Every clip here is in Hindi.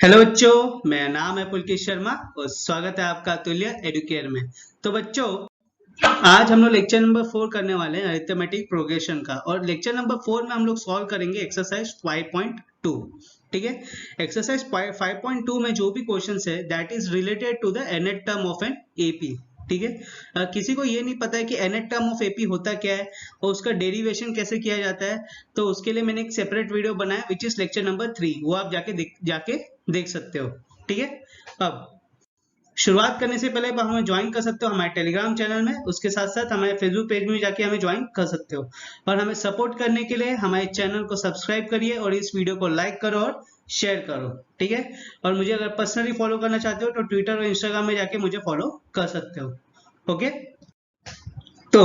हेलो बच्चों, मेरा नाम है पुलकित शर्मा और स्वागत है आपका अतुल्य एडुकेयर में। तो बच्चों, आज हम लोग लेक्चर नंबर 4 करने वाले हैं अरिथमेटिक प्रोग्रेशन का। और लेक्चर नंबर 4 में हम लोग सॉल्व करेंगे एक्सरसाइज 5.2। ठीक है, एक्सरसाइज 5.2 में जो भी क्वेश्चंस है that is related to the nth term of an AP. ठीक है, किसी को ये नहीं पता है कि nth टर्म ऑफ एपी होता क्या है और उसका डेरिवेशन कैसे किया जाता है, तो उसके लिए मैंने एक सेपरेट वीडियो बनाया विच इज लेक्चर नंबर 3। वो आप जाके देख सकते हो। ठीक है, अब शुरुआत करने से पहले हमें ज्वाइन कर सकते हो हमारे टेलीग्राम चैनल में, उसके साथ साथ हमारे फेसबुक पेज में जाके हमें ज्वाइन कर सकते हो। और हमें सपोर्ट करने के लिए हमारे चैनल को सब्सक्राइब करिए और इस वीडियो को लाइक करो और शेयर करो। ठीक है, और मुझे अगर पर्सनली फॉलो करना चाहते हो तो ट्विटर और इंस्टाग्राम में जाके मुझे फॉलो कर सकते हो। ओके, तो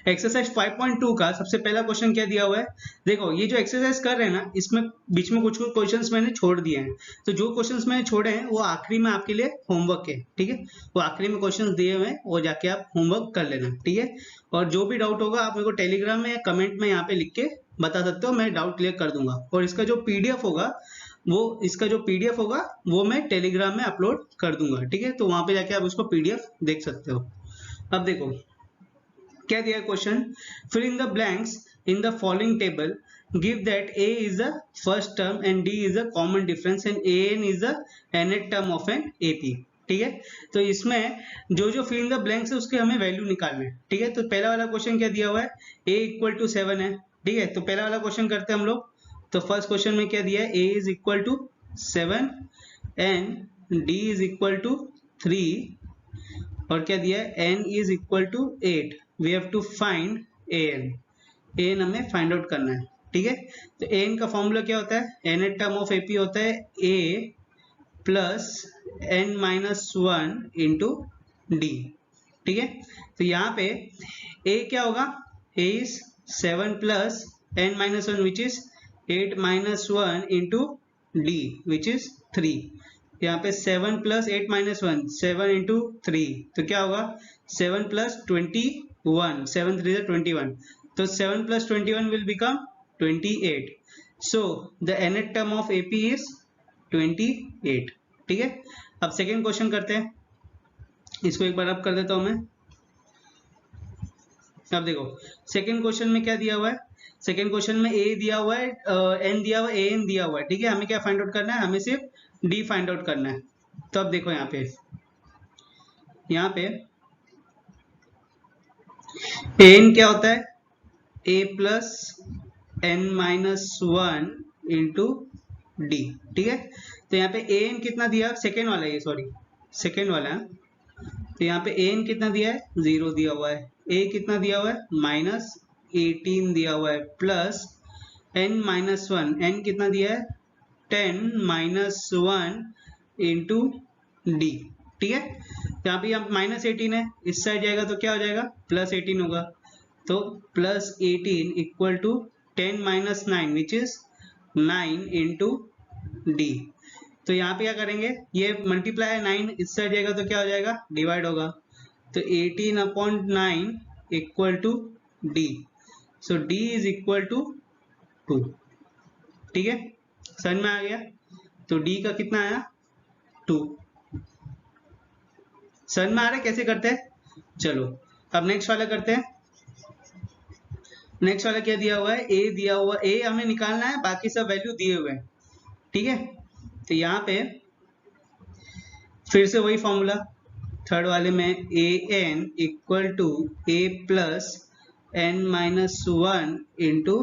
एक्सरसाइज 5.2 का सबसे पहला क्वेश्चन क्या दिया हुआ है। देखो, ये जो एक्सरसाइज कर रहे हैं ना, इसमें बीच में कुछ कुछ क्वेश्चंस मैंने छोड़ दिए हैं। तो जो क्वेश्चंस मैंने छोड़े हैं वो आखिरी में आपके लिए होमवर्क है। ठीक है, वो आखिरी में क्वेश्चंस दिए हुए हैं, वो जाके आप होमवर्क कर लेना। ठीक है, और जो भी डाउट होगा आप मेरे को टेलीग्राम में या कमेंट में यहाँ पे लिख के बता सकते हो, मैं डाउट क्लियर कर दूंगा। और इसका जो पीडीएफ होगा वो मैं टेलीग्राम में अपलोड कर दूंगा। ठीक है, तो वहां पे जाके आप उसको पीडीएफ देख सकते हो। अब देखो क्या दिया question, fill in the blanks in the following table, give that a is the first term and d is the common difference and an is the nth term of an ap। ठीक है, तो इसमें जो जो fill in the blanks है उसके हमें वैल्यू निकालना है। ठीक है, तो पहला वाला क्वेश्चन क्या दिया हुआ है, a इक्वल टू 7 है। ठीक है, तो पहला वाला क्वेश्चन करते हैं हम लोग। तो फर्स्ट क्वेश्चन में क्या दिया है, a is equal to 7 and d is equal to 3 और क्या दिया है, n is equal to 8। We have to find an हमें फाइंड आउट करना है। ठीक है, तो an का फॉर्मूला क्या होता है, nth टर्म ऑफ एपी होता है a plus n minus 1 into D. ठीक है, तो यहाँ पे a क्या होगा, a is 7 plus n minus 1 which is 8 minus 1 into d which is 3। यहाँ पे 7 प्लस 8 माइनस 1 7 इंटू 3, तो क्या होगा 7 प्लस 21, 7 3 21, तो 7 plus 21 will become 28। So the nth term of AP is 28। ठीक है, अब सेकेंड क्वेश्चन करते हैं, इसको एक बार अब कर देता हूं मैं। अब देखो सेकेंड क्वेश्चन में क्या दिया हुआ है, सेकेंड क्वेश्चन में a दिया हुआ है, n दिया हुआ है, an दिया हुआ है। ठीक है, हमें क्या फाइंड आउट करना है, हमें सिर्फ d फाइंड आउट करना है। तो अब देखो यहाँ पे an क्या होता है, a plus n minus 1 into D. ठीक है, तो यहाँ पे an कितना दिया, सेकेंड वाला है, सॉरी सेकेंड वाला है। तो यहाँ पे an कितना दिया है, 0 दिया हुआ है। a कितना दिया हुआ है, माइनस 18 दिया हुआ है, प्लस n माइनस 1, n कितना दिया है 10 माइनस 1 इंटू डी। ठीक है, यहाँ पे माइनस 18 है, इस साइड जाएगा तो क्या हो जाएगा, प्लस 18 होगा। तो plus 18 equal to 10 minus 9 which is 9 into d. तो यहाँ पे क्या करेंगे, ये मल्टीप्लाई है 9, इस साइड जाएगा तो क्या हो जाएगा, डिवाइड होगा। तो 18 upon 9 equal to d. So d is equal to 2। ठीक है, समझ में आ गया। तो डी का कितना आया, 2। समझ में आ रहा है कैसे करते हैं। चलो अब नेक्स्ट वाला करते हैं। नेक्स्ट वाला क्या दिया हुआ है, a दिया हुआ, a हमें निकालना है, बाकी सब वैल्यू दिए हुए हैं। ठीक है, तो यहाँ पे फिर से वही फॉर्मूला, थर्ड वाले में an equal to a plus n minus 1 into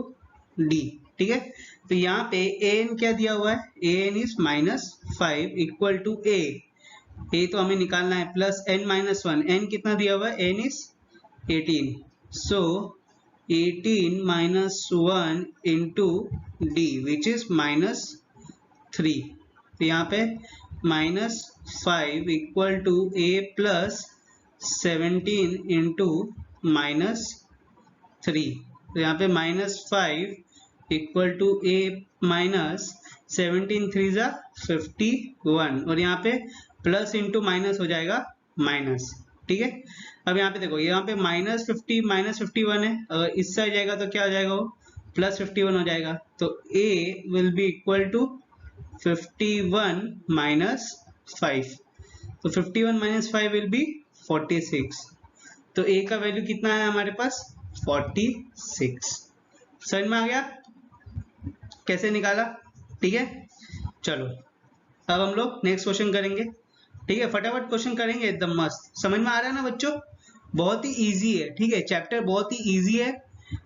D. ठीक है, तो यहाँ पे an क्या दिया हुआ है, an is minus 5 equal to a तो हमें निकालना है, प्लस n माइनस 1, n कितना दिया हुआ है, n is 18। So 18 minus 1 into d which is minus 3। तो यहाँ पे minus 5 equal to a plus 17 into minus 3। तो यहाँ पे minus 5 equal to a minus 17 3 जा 51 और यहाँ पे प्लस इंटू माइनस हो जाएगा माइनस। ठीक है, अब यहाँ पे देखो, यहाँ पे माइनस 50 माइनस 51 है, अगर इस साइड जाएगा तो क्या हो जाएगा, वो प्लस 51 हो जाएगा। तो a will be equal to 51 minus 5, तो 51 माइनस 5 विल बी 46। तो a का वैल्यू कितना है हमारे पास 46। समझ में आ गया कैसे निकाला? ठीक है, चलो अब हम लोग नेक्स्ट क्वेश्चन करेंगे। ठीक है, फटाफट क्वेश्चन करेंगे, एकदम मस्त। समझ में आ रहा है ना बच्चों? बहुत ही इजी है। ठीक है, चैप्टर बहुत ही इजी है,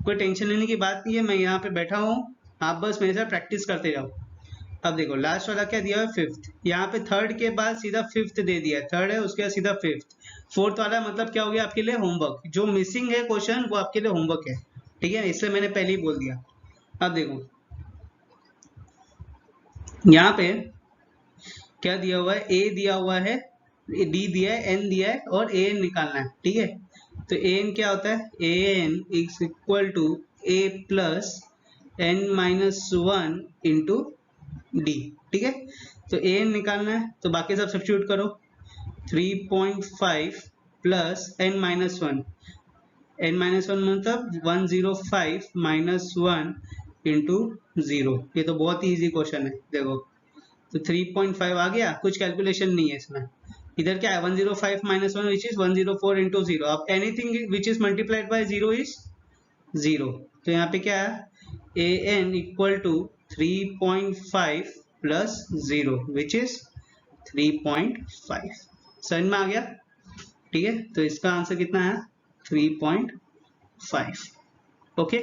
कोई टेंशन लेने की बात नहीं है। मैं यहाँ पे बैठा हूँ, आप बस मेरे साथ प्रैक्टिस करते जाओ। अब देखो लास्ट वाला क्या दिया है, फिफ्थ। यहाँ पे थर्ड के बाद सीधा फिफ्थ दे दिया है, थर्ड है उसके बाद सीधा फिफ्थ। फोर्थ वाला मतलब क्या हो गया आपके लिए होमवर्क, जो मिसिंग है क्वेश्चन वो आपके लिए होमवर्क है। ठीक है, इसलिए मैंने पहले ही बोल दिया। अब देखो यहाँ पे क्या दिया हुआ है, ए दिया हुआ है, डी दिया है, एन दिया है और ए एन निकालना है। ठीक है, तो ए एन क्या होता है, ए N is equal to A plus N minus one into D. ठीक है, तो ए एन निकालना है, तो बाकी सब सब्स्टिट्यूट करो। 3.5 plus N minus one, n minus one मतलब 105 माइनस वन इंटू जीरो। ये तो बहुत ही ईजी क्वेश्चन है। देखो तो 3.5 आ गया, कुछ कैलकुलेशन नहीं है इसमें। इधर क्या है 105 minus one which is 104 into zero. अब anything which is multiplied by zero is zero. तो यहाँ पे क्या है ए n equal to 3.5 plus zero which is 3.5। समझ में आ गया? ठीक है, तो इसका आंसर कितना है 3.5। ओके,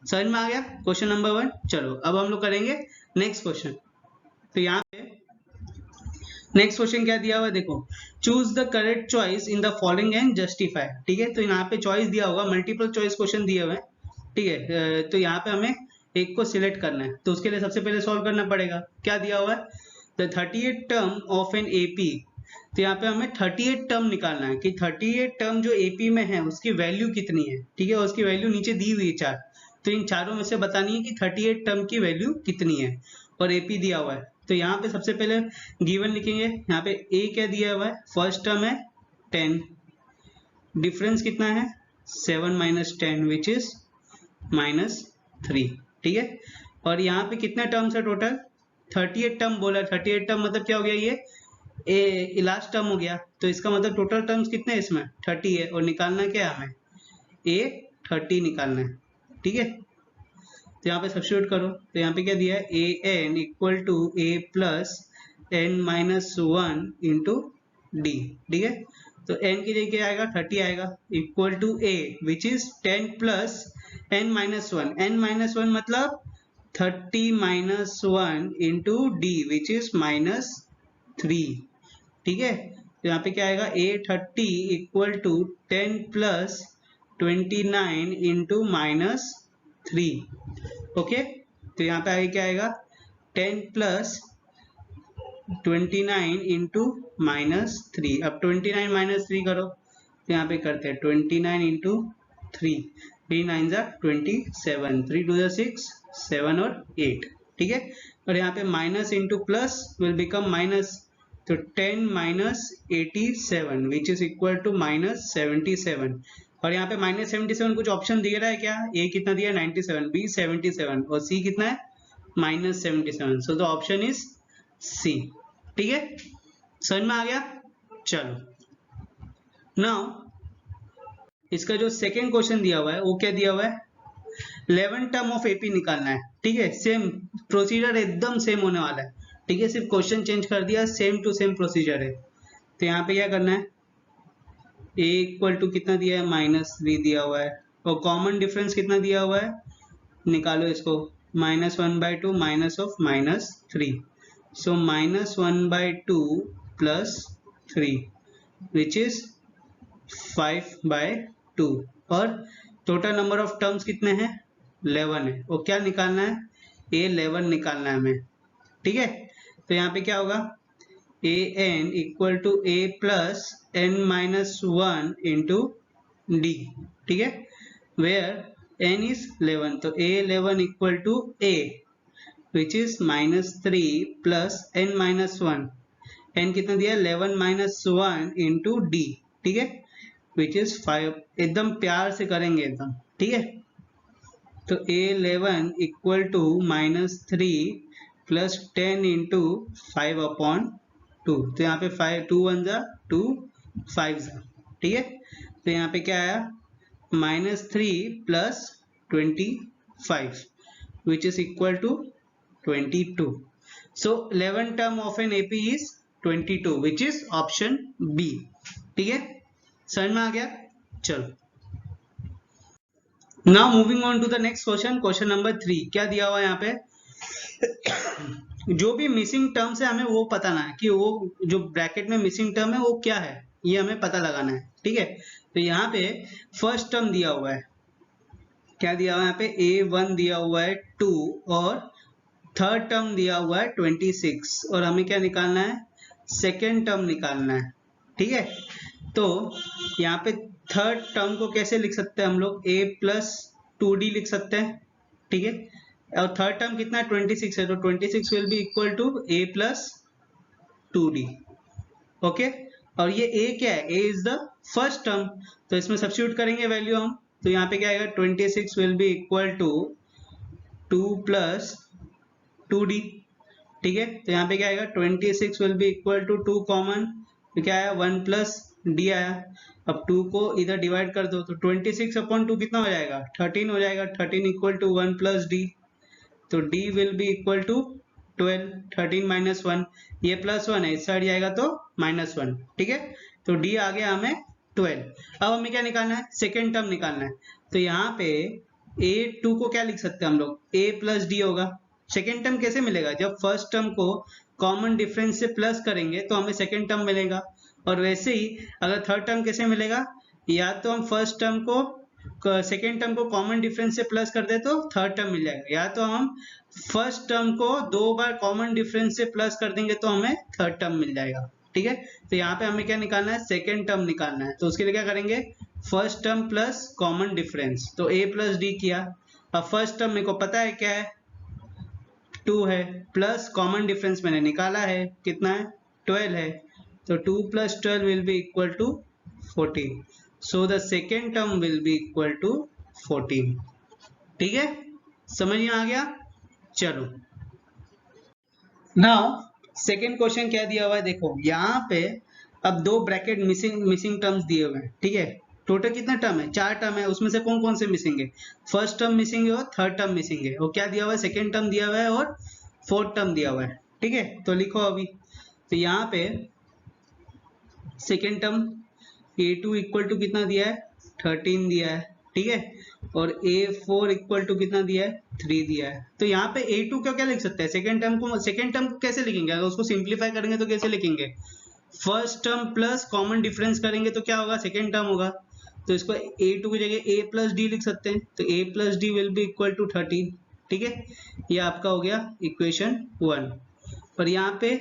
समझ में आ गया क्वेश्चन नंबर 1। चलो अब हम लोग करेंगे नेक्स्ट क्वेश्चन। तो यहाँ पे नेक्स्ट क्वेश्चन क्या दिया हुआ है, देखो choose the correct choice in the following and justify. ठीक है, तो यहाँ पे चॉइस दिया होगा, मल्टीपल चॉइस क्वेश्चन दिए हुए हैं। ठीक है, तो यहाँ पे हमें एक को सिलेक्ट करना है, तो उसके लिए सबसे पहले सॉल्व करना पड़ेगा। क्या दिया हुआ है, the 38 term of an AP. तो यहाँ पे हमें 38 टर्म निकालना है कि 38 टर्म जो एपी में है उसकी वैल्यू कितनी है। ठीक है, उसकी वैल्यू नीचे दी हुई है चार, तो इन चारों में से बतानी है कि 38 टर्म की वैल्यू कितनी है और एपी दिया हुआ है। तो यहाँ पे सबसे पहले गिवन लिखेंगे। यहाँ पे ए क्या दिया हुआ है, फर्स्ट टर्म है 10, डिफरेंस कितना है 7 माइनस 10 विच इज -3। ठीक है, और यहाँ पे कितने टर्म्स है टोटल 38 टर्म बोला। 38 टर्म मतलब क्या हो गया, ये ए लास्ट टर्म हो गया, तो इसका मतलब टोटल टर्म्स कितने हैं इसमें 30 है, और निकालना क्या है हमें ए 30 निकालना है। ठीक है, तो यहाँ पे सब्स्टिट्यूट करो। तो यहाँ पे क्या दिया है ए n equal to A plus N minus one into D. ठीक है, तो एन की जगह क्या आएगा 30 आएगा, equal to a which is 10 plus N minus one. N minus one मतलब 30 minus one into d which is -3। ठीक है, तो यहाँ पे क्या आएगा a 30 equal to 10 plus 29 into -3। Okay, तो यहाँ पे आगे क्या आएगा 10 प्लस 29 इंटू -3। अब 29 -3 करो, तो यहाँ पे करते हैं 29 इंटू 3, 3 9 27, 3 2 6, 7 और 8। ठीक है, और यहाँ पे minus into plus will become minus, तो 10 minus 87 which is equal to -77। और यहाँ पे -77 कुछ ऑप्शन दिया रहा है क्या, ए कितना दिया 97, बी 77 और सी कितना है -77। So the option is C. ठीक है, समझ में आ गया? चलो नाउ इसका जो सेकेंड क्वेश्चन दिया हुआ है वो क्या दिया हुआ है, 11 टर्म ऑफ एपी निकालना है। ठीक है, सेम प्रोसीजर एकदम सेम होने वाला है। ठीक है, सिर्फ क्वेश्चन चेंज कर दिया, सेम टू सेम प्रोसीजर है। तो यहाँ पे क्या करना है, ए इक्वल टू कितना दिया है -3 दिया हुआ है, और कॉमन डिफरेंस कितना दिया हुआ है निकालो इसको, -1/2 minus of -3, so -1/2 plus 3 which is 5/2, और टोटल नंबर ऑफ टर्म्स कितने हैं 11 है, और क्या निकालना है ए 11 निकालना है हमें। ठीक है, तो यहाँ पे क्या होगा a n equal to A plus N minus one into D. ठीक है, वेयर एन इज 11, तो a 11 equal to a which is -3 plus N minus one, n कितना दिया 11 माइनस वन इंटू डी। ठीक है, विच इज 5। एकदम प्यार से करेंगे एकदम। ठीक है, तो a 11 equal to -3 plus 10 into 5/2। तो यहाँ पे 5 2 1 जा 2 5 जा, ठीक है। तो यहाँ पे क्या आया -3 plus 25 which is equal to 22. So 11 term of an AP is 22 which is option B, ठीक है, समझ में आ गया। चलो now moving on to the next question number 3। क्या दिया हुआ है यहाँ पे जो भी मिसिंग टर्म्स है हमें वो पता ना है कि वो जो ब्रैकेट में मिसिंग टर्म है वो क्या है, ये हमें पता लगाना है, ठीक है। तो यहाँ पे फर्स्ट टर्म दिया हुआ है, क्या दिया हुआ है यहाँ पे A1 दिया हुआ है 2 और थर्ड टर्म दिया हुआ है 26 और हमें क्या निकालना है सेकेंड टर्म निकालना है, ठीक है। तो यहाँ पे थर्ड टर्म को कैसे लिख सकते हैं हम लोग a प्लस 2d लिख सकते हैं, ठीक है। और थर्ड टर्म कितना है 26 है, तो 26 will be equal to a plus 2d, okay. और ये a क्या है, a is the first term, तो इसमें सब्स्टिट्यूट करेंगे वैल्यू हम, तो यहाँ पे क्या आएगा 26 will be equal to 2 plus 2d, ठीक है। तो यहाँ पे क्या आएगा 26 will be equal to 2 common, तो क्या आया 1 प्लस d आया। अब 2 को इधर डिवाइड कर दो तो 26/2 कितना हो जाएगा 13 हो जाएगा, 13 इक्वल टू 1 प्लस d, तो d will be equal to 12, 13 minus 1, ये प्लस 1 है इस साइड जाएगा तो -1, ठीक है। तो d आ गया हमें 12। अब हमें क्या निकालना है सेकेंड टर्म निकालना है, तो यहाँ पे a2 को क्या लिख सकते हैं हम लोग a प्लस d होगा। सेकेंड टर्म कैसे मिलेगा, जब फर्स्ट टर्म को कॉमन डिफरेंस से प्लस करेंगे तो हमें सेकेंड टर्म मिलेगा, और वैसे ही अगर थर्ड टर्म कैसे मिलेगा, या तो हम फर्स्ट टर्म को सेकेंड टर्म को कॉमन डिफरेंस से प्लस कर दे तो थर्ड टर्म मिल जाएगा, या तो हम फर्स्ट टर्म को 2 बार कॉमन डिफरेंस से प्लस कर देंगे तो हमें थर्ड टर्म मिल जाएगा, ठीक है। तो यहाँ पे हमें क्या निकालना है सेकेंड टर्म निकालना है, तो उसके लिए क्या करेंगे first term plus common difference, तो a प्लस डी किया। अब फर्स्ट टर्म मेरे को पता है क्या है 2 है, प्लस कॉमन डिफरेंस मैंने निकाला है कितना है 12 है, तो 2 plus 12 will be equal to 14, so the second term will be equal to 14, ठीक है, समझ में आ गया। चलो नाउ सेकेंड क्वेश्चन क्या दिया हुआ है, देखो यहाँ पे अब 2 ब्रैकेट मिसिंग टर्म्स दिए हुए हैं, ठीक है। टोटल कितना टर्म है 4 टर्म है, उसमें से कौन कौन से मिसिंग है, फर्स्ट टर्म मिसिंग है और थर्ड टर्म मिसिंग है, और क्या दिया हुआ है सेकेंड टर्म दिया हुआ है और फोर्थ टर्म दिया हुआ है, ठीक है। तो लिखो अभी, तो यहाँ पे second term a2 equal to कितना दिया है 13 दिया है, ठीक है, और a4 इक्वल टू कितना दिया है 3 दिया है। तो यहाँ पे a2 को क्या लिख सकते हैं सेकेंड टर्म को कैसे लिखेंगे, अगर उसको सिंप्लीफाई करेंगे तो कैसे लिखेंगे, first term plus common difference करेंगे तो क्या होगा सेकेंड टर्म होगा, तो इसको a2 की जगह a प्लस डी लिख सकते हैं, तो a plus d will be equal to 13, ठीक है। ये आपका हो गया इक्वेशन 1। और यहाँ पे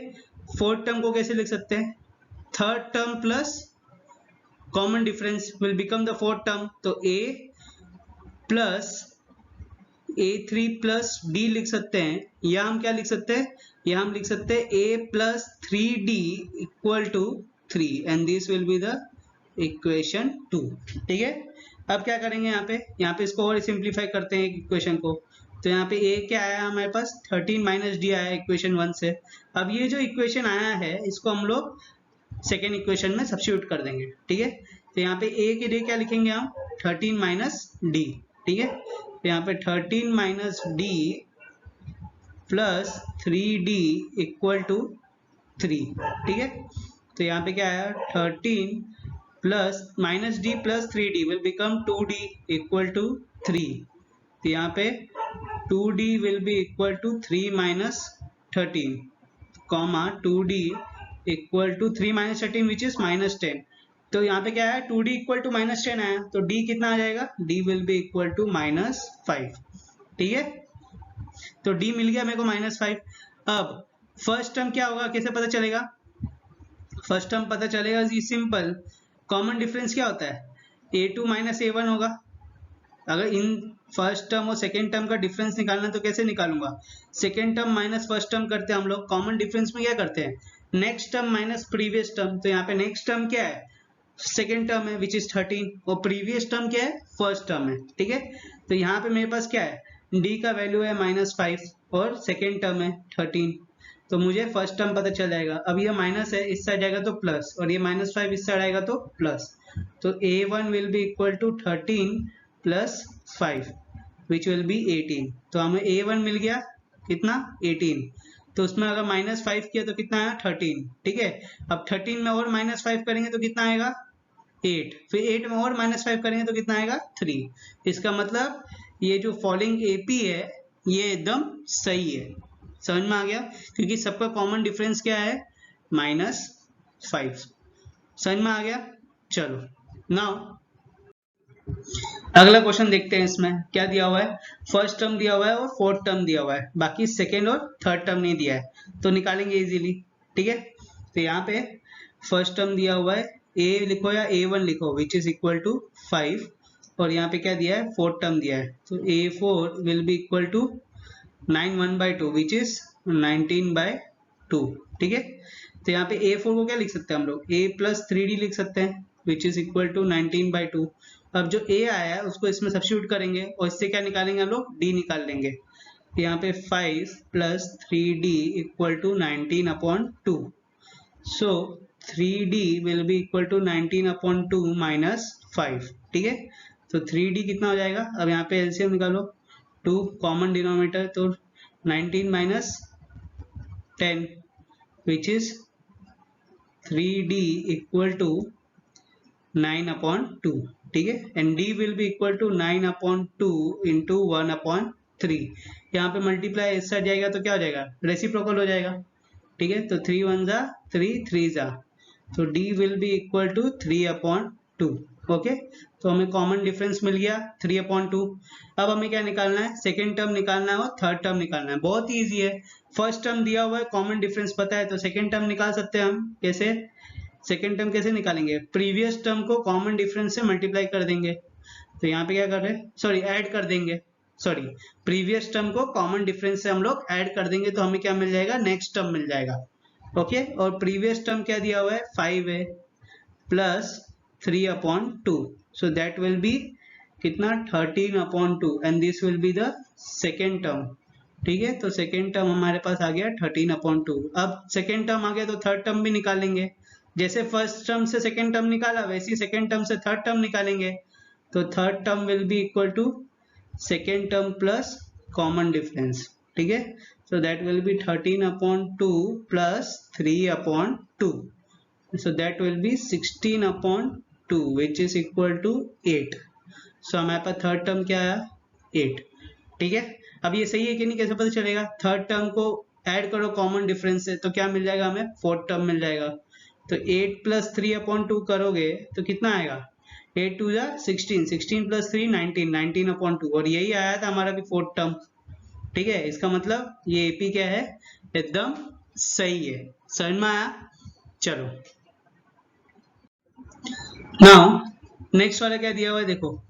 फोर्थ टर्म को कैसे लिख सकते हैं, third term plus common difference will become the fourth term, तो a plus a3 plus d लिख सकते हैं, या हम क्या लिख सकते हैं, या हम लिख सकते हैं a plus 3d equal to 3 and this will be the equation 2, ठीक है। अब क्या करेंगे यहाँ पे इसको और सिंप्लीफाई करते हैं इक्वेशन को, तो यहाँ पे a क्या आया हमारे पास 13 माइनस डी आया इक्वेशन 1 से। अब ये जो इक्वेशन आया है इसको हम लोग सेकेंड इक्वेशन में सब्स्टिट्यूट कर देंगे, ठीक है। तो यहाँ पे a के लिए क्या लिखेंगे हम 13 माइनस डी, ठीक है। तो यहाँ पे 13 minus d plus 3d equal to 3, ठीक है। तो यहाँ पे क्या आया 13 plus minus d plus 3d will become 2d equal to 3, तो यहाँ पे 2d will be equal to 3 minus 13 comma 2d equal to 3 minus 13 which is -10। तो यहाँ पे क्या है 2d इक्वल टू -10 आया, तो d कितना आ जाएगा d will be equal to -5, ठीक है। तो d मिल गया मेरे को -5। अब फर्स्ट टर्म क्या होगा कैसे पता चलेगा, फर्स्ट टर्म पता चलेगा जी सिंपल, कॉमन डिफरेंस क्या होता है a2 माइनस a1 होगा। अगर इन फर्स्ट टर्म और सेकेंड टर्म का डिफरेंस निकालना तो कैसे निकालूंगा, second term minus first term करते हैं हम लोग, कॉमन डिफरेंस में क्या करते हैं next term minus previous term, तो यहाँ पे नेक्स्ट टर्म क्या है सेकेंड टर्म है विच इज 13 और प्रीवियस टर्म क्या है फर्स्ट टर्म है, ठीक है। तो यहाँ पे मेरे पास क्या है d का वैल्यू है -5, और सेकेंड टर्म है 13, तो मुझे फर्स्ट टर्म पता चल जाएगा। अब ये माइनस है, इस साइड जाएगा तो प्लस, और ये -5 इस साइड आएगा तो प्लस, तो a1 will be equal to 13 plus 5 which will be 18। तो हमें a1 मिल गया कितना 18, तो उसमें अगर -5 किया तो कितना आया 13, ठीक है। अब 13 में और -5 करेंगे तो कितना आएगा 8, फिर 8 में और -5 करेंगे तो कितना आएगा 3। इसका मतलब ये जो फॉलोइंग AP है ये एकदम सही है, समझ में आ गया, क्योंकि सबका कॉमन डिफरेंस क्या है -5, समझ में आ गया। चलो नाउ अगला क्वेश्चन देखते हैं। इसमें क्या दिया हुआ है, फर्स्ट टर्म दिया हुआ है और फोर्थ टर्म दिया हुआ है, बाकी सेकेंड और थर्ड टर्म नहीं दिया है, तो निकालेंगे इजीली, ठीक है। तो यहाँ पे फर्स्ट टर्म दिया हुआ है a लिखो या a1 लिखो विच इज इक्वल टू 5, और यहाँ पे क्या दिया है फोर्थ टर्म दिया है, तो a4 will be equal to 9 1/2 which is 19/2, ठीक है। तो यहाँ पे a4 को क्या लिख सकते हैं हम लोग, a प्लस 3d लिख सकते हैं विच इज इक्वल टू 19/2। अब जो a आया है उसको इसमें सब्स्टिट्यूट करेंगे और इससे क्या निकालेंगे हम लोग, d निकाल लेंगे। तो यहाँ पे 5 plus 3d equal to 19/2, so 3d will be equal to 19/2 minus 5, ठीक है। तो 3d कितना हो जाएगा, अब यहाँ पे एलसीएम निकालो, 2 कॉमन डिनोमिनेटर, तो 19 minus 10 which is 3d equal to 9/2, ठीक है। And d will be equal to 9/2 into 1/3। यहाँ पे मल्टीप्लाई इस साइड जाएगा तो क्या हो जाएगा, रेसिप्रोकल हो जाएगा, ठीक है। तो 3 1 जा 3 3 जा, तो d will be equal to 3/2, okay. तो हमें कॉमन डिफरेंस मिल गया 3/2। अब हमें क्या निकालना है, सेकेंड टर्म निकालना है और थर्ड टर्म निकालना है। बहुत ईजी है, फर्स्ट टर्म दिया हुआ है, कॉमन डिफरेंस पता है, तो सेकेंड टर्म निकाल सकते हैं हम। कैसे, सेकेंड टर्म कैसे निकालेंगे, प्रीवियस टर्म को कॉमन डिफरेंस से मल्टीप्लाई कर देंगे। तो यहाँ पे क्या कर रहे हैं, सॉरी ऐड कर देंगे, सॉरी प्रीवियस टर्म को कॉमन डिफरेंस से हम लोग ऐड कर देंगे, तो हमें क्या मिल जाएगा, नेक्स्ट टर्म मिल जाएगा, ओके। और प्रीवियस टर्म क्या दिया हुआ है 5 है plus 3/2, so that will B कितना 13/2 and this will be the second term, ठीक है। तो सेकेंड टर्म हमारे पास आ गया 13/2। अब सेकेंड टर्म आ गया तो थर्ड टर्म भी निकालेंगे, जैसे फर्स्ट टर्म से सेकेंड टर्म निकाला वैसे ही सेकेंड टर्म से थर्ड टर्म निकालेंगे। तो third term will be equal to second term plus common difference, ठीक है। So that will be 13/2 plus 3/2, so that will be 16/2 which is equal to 8। So हमारे पास थर्ड टर्म क्या आया 8, ठीक है। अब ये सही है कि नहीं कैसे पता चलेगा, थर्ड टर्म को ऐड करो कॉमन डिफरेंस से तो क्या मिल जाएगा हमें, फोर्थ टर्म मिल जाएगा। तो 8 प्लस 3/2 करोगे तो कितना आएगा, 8 2 जा 16, 16 प्लस 3 19, 19/2, और यही आया था हमारा भी फोर्थ टर्म, ठीक है। इसका मतलब ये एपी क्या है, एकदम सही है, समझ में आया। चलो नाउ नेक्स्ट वाला क्या दिया हुआ है, देखो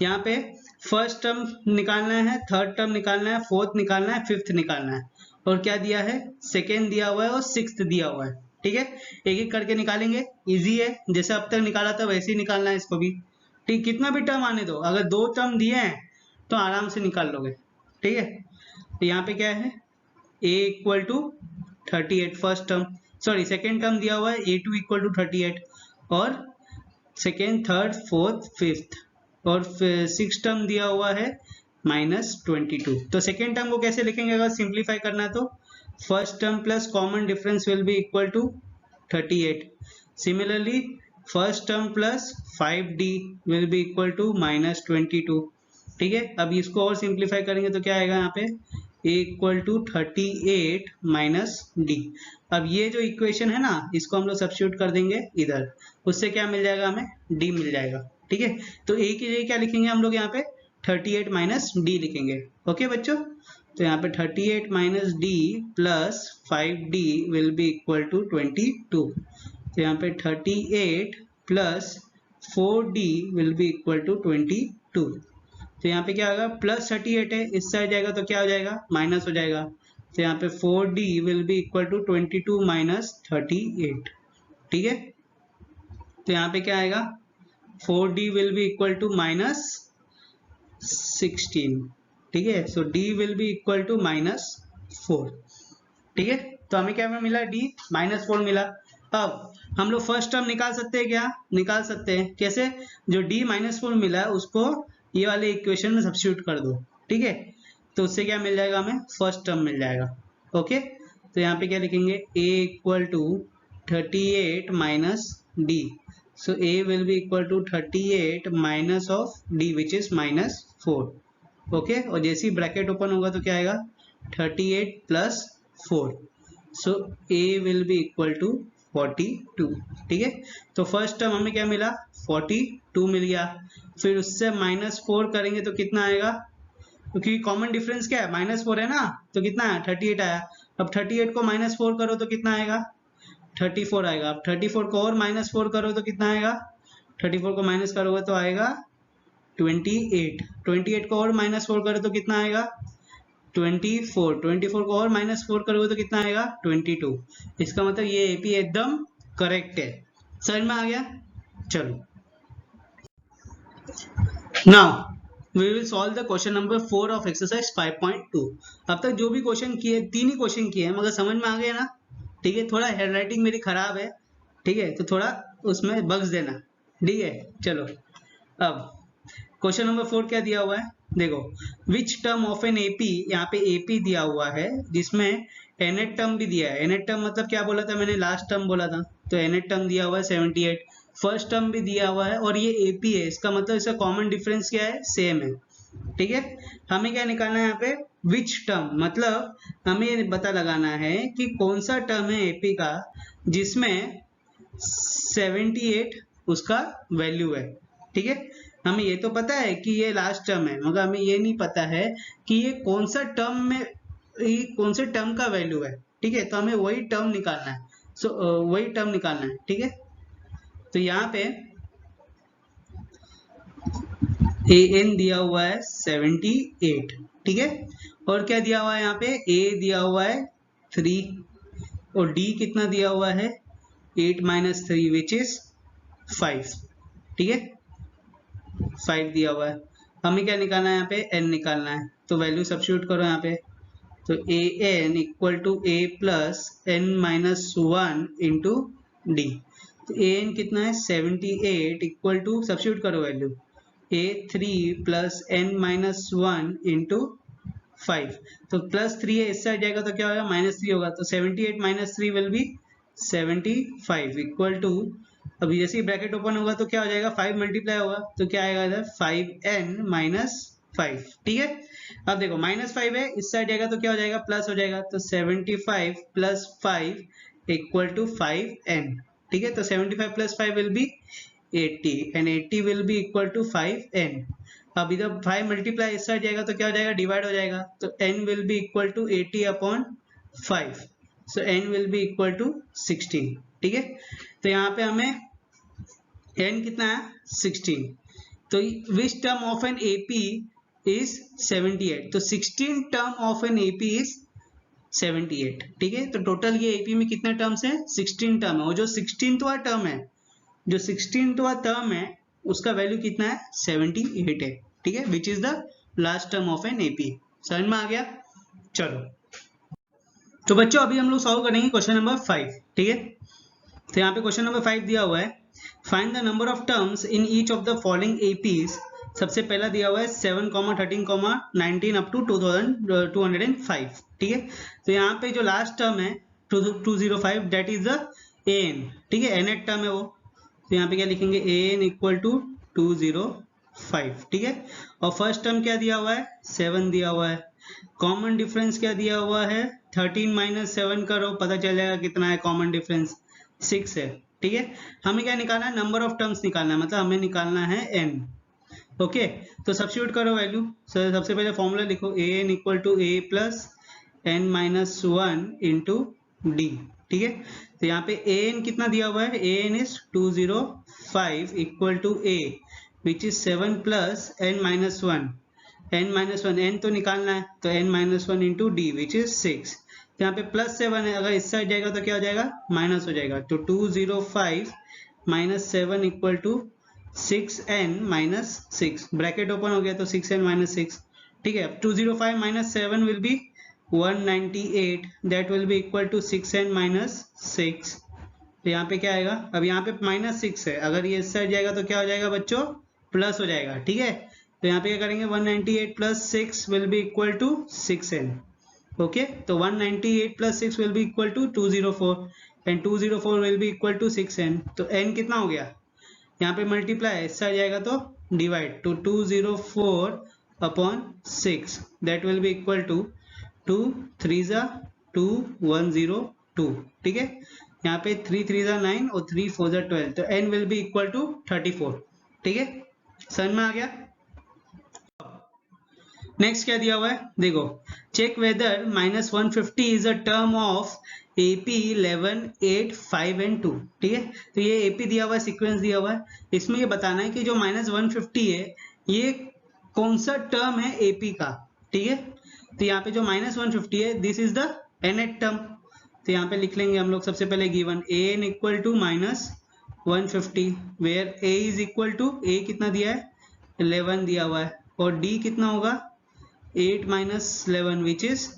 यहाँ पे फर्स्ट टर्म निकालना है, थर्ड टर्म निकालना है, फोर्थ निकालना है, फिफ्थ निकालना है, और क्या दिया है, सेकेंड दिया हुआ है और सिक्स्थ दिया हुआ है, ठीक है। एक एक करके निकालेंगे, इजी है, जैसे अब तक निकाला था वैसे ही निकालना है इसको भी, ठीक। कितना भी टर्म आने दो, अगर 2 टर्म दिए हैं तो आराम से निकाल लोगे, ठीक है। तो यहाँ पे क्या है, a equal to 38 first term, sorry second term दिया हुआ है a2 इक्वल टू 38, और सेकेंड थर्ड फोर्थ फिफ्थ, और सिक्स टर्म दिया हुआ है -22। तो सेकेंड टर्म को कैसे लिखेंगे, अगर सिंप्लीफाई करना है तो first term plus common difference will be equal to 38। Similarly first term plus 5d will be equal to -22, ठीक है। अब इसको और सिंप्लीफाई करेंगे तो क्या आएगा यहाँ पे, a equal to 38 minus d. अब ये जो इक्वेशन है ना, इसको हम लोग सब्स्टिट्यूट कर देंगे इधर, उससे क्या मिल जाएगा हमें, d मिल जाएगा, ठीक है। तो a की जगह क्या लिखेंगे हम लोग यहाँ पे 38 माइनस डी लिखेंगे, ओके बच्चों। तो यहाँ पे 38 minus d plus 5d will be equal to 22। तो यहाँ पे 38 plus 4d will be equal to 22। तो यहाँ पे क्या होगा, प्लस 38 है, इस साइड जाएगा तो क्या हो जाएगा, माइनस हो जाएगा। तो यहाँ पे 4d will be equal to 22 minus 38, ठीक है। तो यहाँ पे क्या आएगा, 4d will be equal to -16, ठीक है। So d will be equal to -16, 4, ठीक है। तो हमें क्या मिला, d -4 मिला। अब हम लोग फर्स्ट टर्म निकाल सकते हैं, क्या निकाल सकते हैं, कैसे, जो d -4 मिला है उसको ये वाले इक्वेशन में सब्स्टिट्यूट कर दो, ठीक है। तो उससे क्या मिल जाएगा, हमें फर्स्ट टर्म मिल जाएगा। ओके, तो यहाँ पे क्या लिखेंगे, a equal to 38 minus d, so a will be equal to 38 minus of d which is -4, okay. और जैसे ही ब्रैकेट ओपन होगा तो क्या आएगा, 38 plus 4, so a will be equal to 42, ठीक है। तो फर्स्ट टर्म हमें क्या मिला, 42 मिल गया। फिर उससे -4 करेंगे तो कितना आएगा, क्योंकि कॉमन डिफरेंस क्या है, -4 है ना, तो कितना है, 38 आया। अब 38 को -4 करो तो कितना आएगा, 34 आएगा। अब 34 को और -4 करो तो कितना आएगा, 34 को माइनस करोगे तो आएगा 28, 28 को और -4 करो तो कितना आएगा, 24, 24 को और -4 करोगे तो कितना आएगा, 22। इसका मतलब ये एपी एकदम करेक्ट है। समझ में आ गया। चलो, now we will solve the question number 4 of exercise 5.2। अब तक जो भी क्वेश्चन किए, 3 ही क्वेश्चन किए हैं, मगर समझ में आ गया ना, ठीक है। थोड़ा हैंडराइटिंग मेरी खराब है, ठीक है, तो थोड़ा उसमें बग्स देना, ठीक है। चलो, अब क्वेश्चन नंबर 4 क्या दिया हुआ है, देखो, विच टर्म ऑफ एन एपी, यहाँ पे एपी दिया हुआ है जिसमें एनेट टर्म भी दिया है। एनेट टर्म मतलब क्या बोला था मैंने, लास्ट टर्म बोला था, तो एनेट टर्म दिया हुआ है 78, फर्स्ट टर्म भी दिया हुआ है, और ये एपी है, इसका मतलब इसका कॉमन डिफरेंस क्या है, सेम है, ठीक है। हमें क्या निकालना है यहाँ पे, विच टर्म, मतलब हमें ये पता लगाना है कि कौन सा टर्म है एपी का जिसमें 78 उसका वैल्यू है, ठीक है। हमें ये तो पता है कि ये लास्ट टर्म है, मगर हमें ये नहीं पता है कि ये कौन सा टर्म में, ये कौन से टर्म का वैल्यू है, ठीक है। तो हमें वही टर्म निकालना है, सो वही टर्म निकालना है, ठीक है। तो यहाँ पे an दिया हुआ है 78, ठीक है, और क्या दिया हुआ है यहाँ पे, a दिया हुआ है 3, और d कितना दिया हुआ है, 8 - 3 विच इज 5, ठीक है, 5 दिया हुआ है। हमें क्या निकालना है, यहाँ पे n निकालना है, तो वैल्यू सब्स्टिट्यूट करो यहाँ पे, तो an equal to a plus n -1 into d. तो an कितना है, 78 इक्वल टू, सब्स्टिट्यूट करो value, a3 plus n -1 into 5, तो +3 है, इस साइड जाएगा तो क्या होगा, -3 होगा, तो 78 - 3 विल बी 75 इक्वल टू, अभी जैसे ही ब्रैकेट ओपन होगा तो क्या हो जाएगा, 5 मल्टीप्लाई होगा, तो क्या आएगा इधर, 5n - 5, ठीक है। अब देखो -5 है, इस साइड जाएगा तो क्या हो जाएगा, प्लस हो जाएगा, तो 75 + 5 इक्वल टू 5n, ठीक है। तो 75 + 5 will be 80 and 80 will be equal to 5n। अब इधर 5 मल्टीप्लाई इस साइड जाएगा तो क्या हो जाएगा, डिवाइड हो जाएगा, तो n will be equal to 80/5, so n will be equal to 16, ठीक है। तो यहाँ पे हमें n कितना है, 16, तो विच term of an AP is 78, तो 16 term of an AP is 78, ठीक है। तो टोटल ये एपी में कितने टर्म्स है, 16 टर्म है, और जो 16वां टर्म है, जो 16वां टर्म है उसका वैल्यू कितना है, 78 है, ठीक है, which is the last term of an AP. समझ में आ गया। चलो, तो बच्चों अभी हम लोग सॉल्व करेंगे क्वेश्चन नंबर 5, ठीक है। तो यहाँ पे क्वेश्चन नंबर 5 दिया हुआ है, find the number of terms in each of the following APs. सबसे पहला दिया हुआ है 7, 13, 19 अप टू 2205, ठीक है। तो यहाँ पे जो लास्ट टर्म है 205, दैट इज द an, ठीक है, nth टर्म है वो, तो यहाँ पे क्या लिखेंगे, an इक्वल टू 205, ठीक है। और फर्स्ट टर्म क्या दिया हुआ है, 7 दिया हुआ है। कॉमन डिफरेंस क्या दिया हुआ है, 13 - 7 करो, पता चल जाएगा कितना है कॉमन डिफरेंस, 6 है, ठीक है। हमें क्या निकालना है, नंबर ऑफ टर्म्स निकालना है, मतलब हमें निकालना है n, ओके। तो सब्स्टिट्यूट करो वैल्यू, सबसे पहले फॉर्मूला लिखो, an equal to a plus n -1 into D, ठीक है। तो यहाँ पे an कितना दिया हुआ है, an is 205 equal to a which is 7 plus n -1, n तो निकालना है, तो n -1 into d which is 6। यहाँ पे +7 है, अगर इस साइड जाएगा तो क्या हो जाएगा, माइनस हो जाएगा, तो 205 - 7 equal to 6n - 6, bracket open हो गया तो 6n - 6, ठीक है। 205 - 7 will be 198 that will be equal to 6n minus 6। तो यहाँ पे क्या आएगा, अब यहाँ पे -6 है, अगर ये इस साइड जाएगा तो क्या हो जाएगा बच्चों, प्लस हो जाएगा। ठीक है, तो यहाँ पे क्या करेंगे, 198 plus 6 will be equal to 6n। Okay, तो 198 plus 6 will be equal to 204 and 204 will be equal to 6n। तो n कितना हो गया, यहाँ पे मल्टीप्लाई इस साइड जाएगा तो डिवाइड, तो 204 upon 6 that will be equal to 2 3 जा 2 102। ठीक है, यहाँ पे 3 3 जा 9 और 3 4 जा 12, तो n will be equal to 34। ठीक है, समझ में आ गया। नेक्स्ट क्या दिया हुआ है, देखो, check whether -150 is a term of AP 11 8 5 and 2। ठीक है, तो ये AP दिया हुआ है, सीक्वेंस दिया हुआ है, इसमें ये बताना है कि जो -150 है ये कौन सा टर्म है AP का। ठीक है, तो यहाँ पे जो -150 है this is the nth term, तो यहाँ पे लिख लेंगे हम लोग सबसे पहले given an equal to -150 where a is equal to, a कितना दिया है 11 दिया हुआ है, और d कितना होगा 8 माइनस 11 विच इज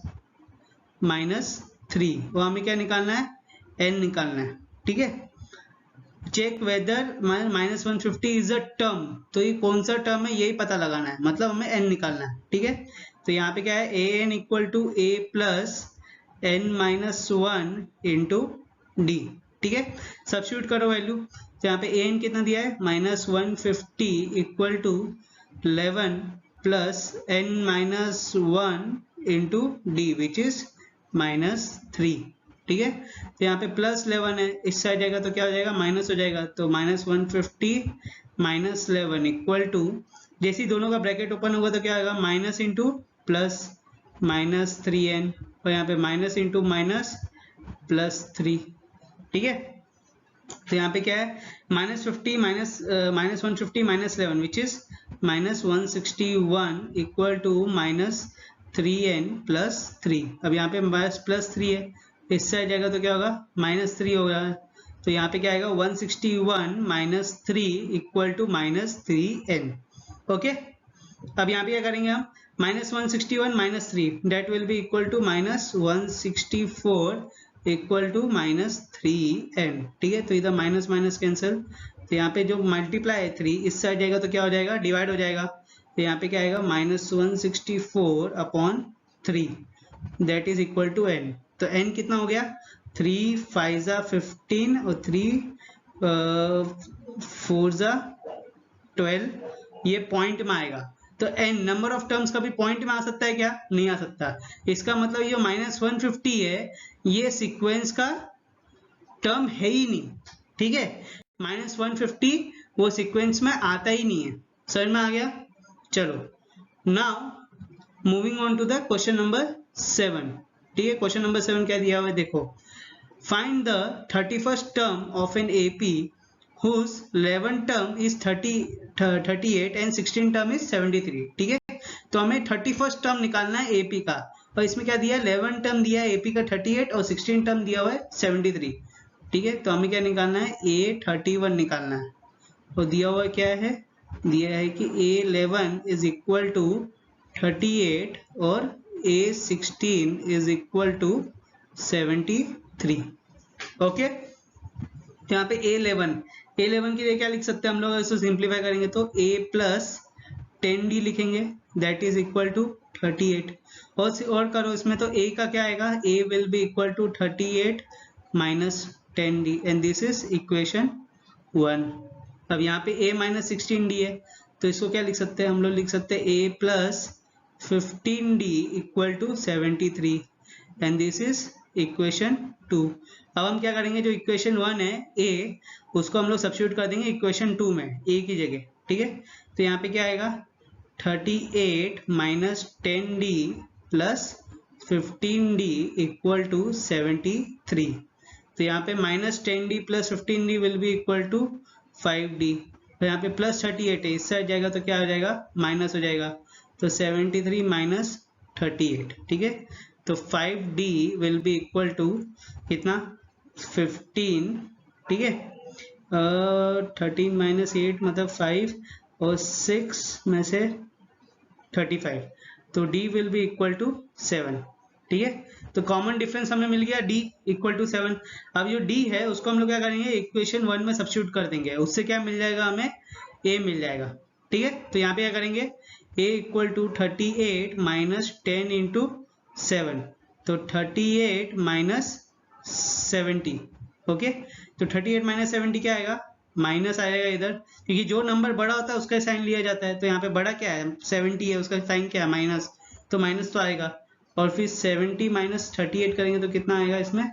-3, वो हमें क्या निकालना है, n निकालना है। ठीक है, check whether -150 is a term, तो ये कौन सा टर्म है यही पता लगाना है, मतलब हमें n निकालना है। ठीक है, तो यहाँ पे क्या है, an equal to a plus n minus 1 into D. ठीक है, सब्स्टिट्यूट करो वैल्यू, तो यहाँ पे an कितना दिया है -150 equal to 11 plus n minus 1 into d which is -3। ठीक है, तो यहाँ पे +11 है, इस साइड जाएगा तो क्या हो जाएगा, माइनस हो जाएगा, तो -150 -11 इक्वल टू, जैसे ही दोनों का ब्रैकेट ओपन होगा तो क्या आएगा, माइनस इंटू प्लस -3n, और यहाँ पे माइनस इंटू माइनस +3। ठीक है, तो यहाँ पे क्या है, -150 -11 which is -161 equal to -3n plus 3। अब यहाँ पे +3 है, इस साइड जाएगा तो क्या होगा, -3 होगा, तो यहाँ पे क्या आएगा 161 -3 इक्वल टू -3n। ओके, अब यहाँ पे क्या करेंगे हम, -161 -3 that will be equal to -164 equal to -3n। ठीक है, तो इधर माइनस माइनस कैंसिल, तो यहाँ पे जो मल्टीप्लाई है 3 इस साइड जाएगा तो क्या हो जाएगा, डिवाइड हो जाएगा, तो यहाँ पे क्या आएगा -164 upon 3 that is equal to n। तो n कितना हो गया, 3 5 जा 15 और 3 4 जा 12, ये पॉइंट में आएगा। तो n नंबर ऑफ टर्म्स कभी पॉइंट में आ सकता है क्या, नहीं आ सकता, इसका मतलब ये -150 है ये सीक्वेंस का टर्म है ही नहीं। ठीक है, -150 वो सीक्वेंस में आता ही नहीं है, समझ में आ गया। चलो now moving on to the question number 7। ठीक है, क्वेश्चन नंबर 7 क्या दिया हुआ है, देखो, find the 31st term of an AP whose 11 term is 38 and 16 term is 73। ठीक है, तो हमें 31st टर्म निकालना है AP का, और इसमें क्या दिया है, 11 टर्म दिया है AP का 38 और 16 टर्म दिया हुआ है 73। ठीक है, तो हमें क्या निकालना है, A31 निकालना है, और दिया हुआ क्या है, दिया है कि A11 इज इक्वल टू 38 और A16 is equal to 73। Okay, तो यहाँ पे A11 के लिए क्या लिख सकते हैं हम लोग, इसको सिंप्लीफाई करेंगे तो A प्लस 10D लिखेंगे दैट इज इक्वल टू 38, और करो इसमें तो A का क्या आएगा, A will be equal to 38 minus 10D and this is equation 1। अब यहाँ पे A माइनस 16D है, तो इसको क्या लिख सकते हैं हम लोग, लिख सकते हैं A plus 15D equal to 73 and this is equation 2। अब हम क्या करेंगे, जो इक्वेशन 1 है A, उसको हम लोग सब्स्टिट्यूट कर देंगे इक्वेशन 2 में A की जगह। ठीक है, तो यहाँ पे क्या आएगा, 38 minus 10D plus 15D equal to 73। तो यहाँ पे minus 10D plus 15D will be equal to 5D, तो यहाँ पे प्लस 38 है, इस साइड जाएगा तो क्या हो जाएगा, माइनस हो जाएगा, तो 73 माइनस 38। ठीक है, तो 5D will be equal to कितना, 15। ठीक है, 13 माइनस 8 मतलब 5 और 6 में से 35, तो D will be equal to 7। ठीक है, तो कॉमन डिफरेंस हमें मिल गया d इक्वल टू 7। अब जो d है उसको हम लोग क्या करेंगे, इक्वेशन 1 में सब्स्टिट्यूट कर देंगे, उससे क्या मिल जाएगा हमें, a मिल जाएगा। ठीक है, तो यहाँ पे क्या करेंगे, a equal to 38 minus 10 into 7, तो 38 माइनस 70। ओके, तो 38 माइनस 70 क्या आएगा, माइनस आएगा इधर, क्योंकि जो नंबर बड़ा होता है उसका साइन लिया जाता है। तो यहाँ पे बड़ा क्या है, 70 है, उसका साइन क्या है, माइनस, तो माइनस तो आएगा। और फिर 70 माइनस 38 करेंगे तो कितना आएगा इसमें,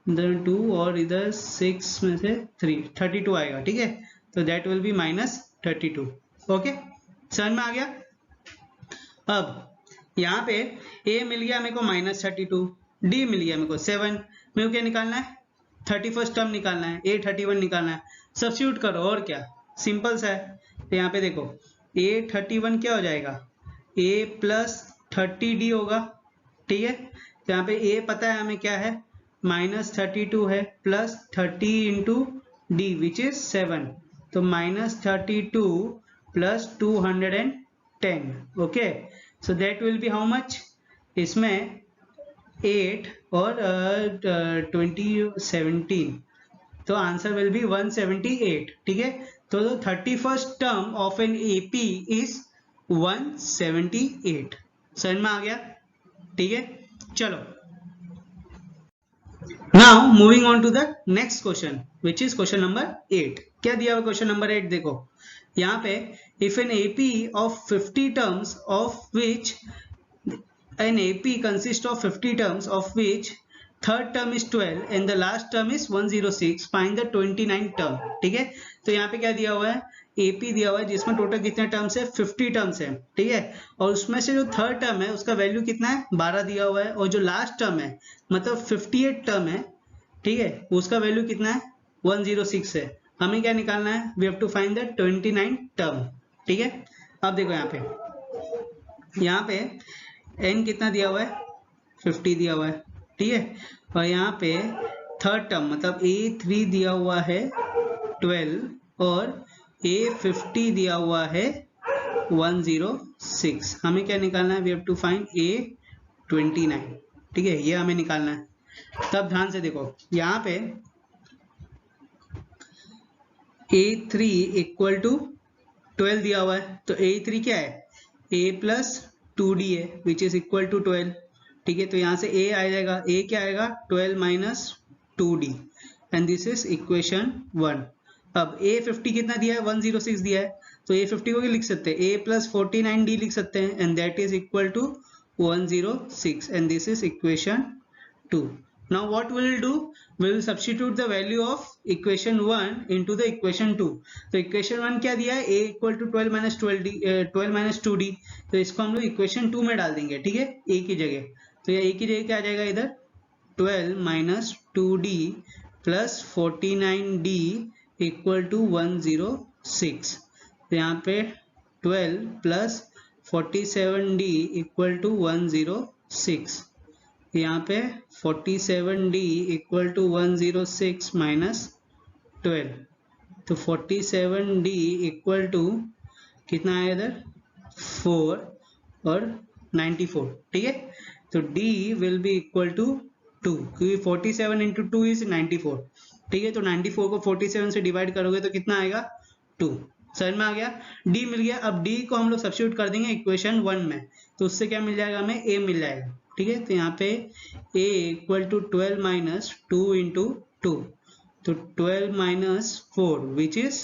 इधर 2 और इधर 6 में से 3, 32 आएगा। ठीक है, तो that will B minus 32। Okay, समझ में आ गया। अब यहाँ पे a मिल गया मेरे को माइनस 32, d मिल गया मेरे को 7, मेरे को क्या निकालना है, 31st टर्म निकालना है, a 31 निकालना है। सब्स्टिट्यूट करो, और क्या, सिंपल सा है। तो यहाँ पे देखो a 31 क्या हो जाएगा, a प्लस 30d होगा। ठीक है, तो यहाँ पे a पता है हमें क्या है, माइनस 32 है, plus 30 into d which is 7, तो minus 32 plus 210। Okay, so that will B how much, इसमें 8 और 17, तो आंसर विल बी 178। ठीक है, तो 31st term of an AP is 178। समझ में आ गया। ठीक है, चलो now moving on to the next question which is question number 8। क्या दिया हुआ क्वेश्चन नंबर 8, देखो यहाँ पे, if an AP of 50 terms of which an AP consists of 50 terms of which third term is 12 and the last term is 106, find the 29th term। ठीक है, तो यहाँ पे क्या दिया हुआ है, AP दिया हुआ है जिसमें टोटल कितने टर्म्स है, 50 टर्म्स है। ठीक है, और उसमें से जो थर्ड टर्म है उसका वैल्यू कितना है, 12 दिया हुआ है, और जो लास्ट टर्म है मतलब 58 टर्म है, ठीक है, उसका वैल्यू कितना है, 106 है। हमें क्या निकालना है, we have to find the 29 term. ठीक है, अब देखो यहाँ पे n कितना दिया हुआ है, 50 दिया हुआ है। ठीक है, और यहाँ पे थर्ड टर्म मतलब a3 दिया हुआ है 12 और a50 दिया हुआ है 106। हमें क्या निकालना है, we have to find a29। ठीक है, ये हमें निकालना है। तब ध्यान से देखो, यहाँ पे a3 इक्वल टू 12 दिया हुआ है, तो a3 क्या है, a प्लस 2d है विच इज इक्वल टू 12। ठीक है, तो यहाँ से a आ जाएगा, a क्या आएगा, 12 minus 2d and this is equation 1। अब a50 कितना दिया है, 106 दिया है, तो a50 को क्या लिख सकते हैं, a प्लस 49d लिख सकते हैं and that is equal to 106 and this is equation 2। Now what we will do, we will substitute the value of equation 1 into the equation 2। तो equation 1 क्या दिया है, a equal to 12 minus 12 minus 2d, तो इसको हम लोग equation 2 में डाल देंगे। ठीक है, a की जगह, तो ये a की जगह क्या आ जाएगा, इधर 12 minus 2d plus 49d equal to 106। तो यहाँ पे 12 plus 47d equal to 106, यहाँ पे 47d इक्वल टू 106 माइनस 12, तो 47d इक्वल टू कितना आया इधर, 4 और 94। ठीक है, तो d will be equal to 2, क्योंकि 47 इंटू 2 इज 94। ठीक है, तो 94 को 47 से डिवाइड करोगे तो कितना आएगा, 2। समझ में आ गया, d मिल गया। अब d को हम लोग सब्स्टिट्यूट कर देंगे इक्वेशन 1 में, तो उससे क्या मिल जाएगा, हमें a मिल जाएगा। ठीक है, तो यहाँ पे a equal to 12 minus 2 into 2, तो 12 माइनस 4 विच इज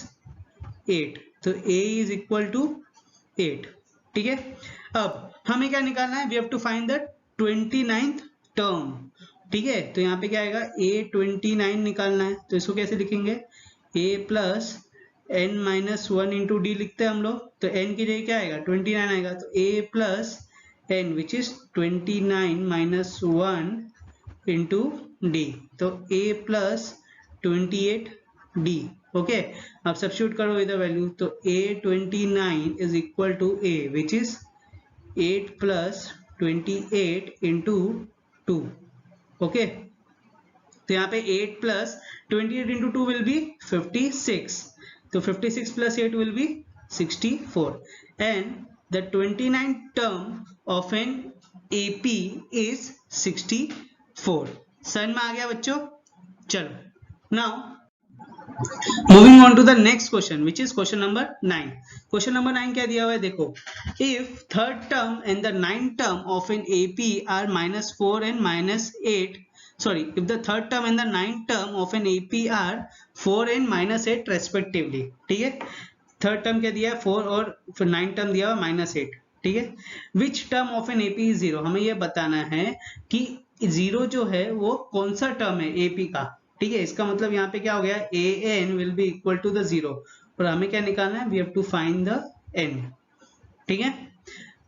8, तो a इज इक्वल टू 8। ठीक है, अब हमें क्या निकालना है, we have to find the 29th term. ठीक है, तो यहाँ पे क्या आएगा, a29 निकालना है, तो इसको कैसे लिखेंगे, a plus n minus 1 into D लिखते हैं हम लोग, तो n की जगह क्या आएगा, 29 आएगा, तो a plus n which is 29 minus 1 into d, तो a plus 28d। ओके, अब सब्स्टिट्यूट करो इधर वैल्यू, तो a29 is equal to a which is 8 plus 28 into 2। Okay, तो यहाँ पे 8 plus 28 into 2 will be 56, तो 56 plus 8 will be 64 and the 29th term of an AP is 64। समझ में आ गया बच्चों? चलो now moving on to the next question which is question number 9। Question number 9 क्या दिया हुआ है देखो, if third term and the ninth term of an AP are -4 and -8, sorry, if the third term and the ninth term of an AP are 4 and -8 respectively। ठीक है, थर्ड टर्म क्या दिया है 4 और फिर नाइन्थ टर्म दिया हुआ -8। ठीक है, which term of an AP is 0, हमें यह बताना है कि 0 जो है वो कौन सा टर्म है AP का। ठीक है, इसका मतलब यहाँ पे क्या हो गया, an will be equal to the 0 और हमें क्या निकालना है, we have to find the n। ठीक है,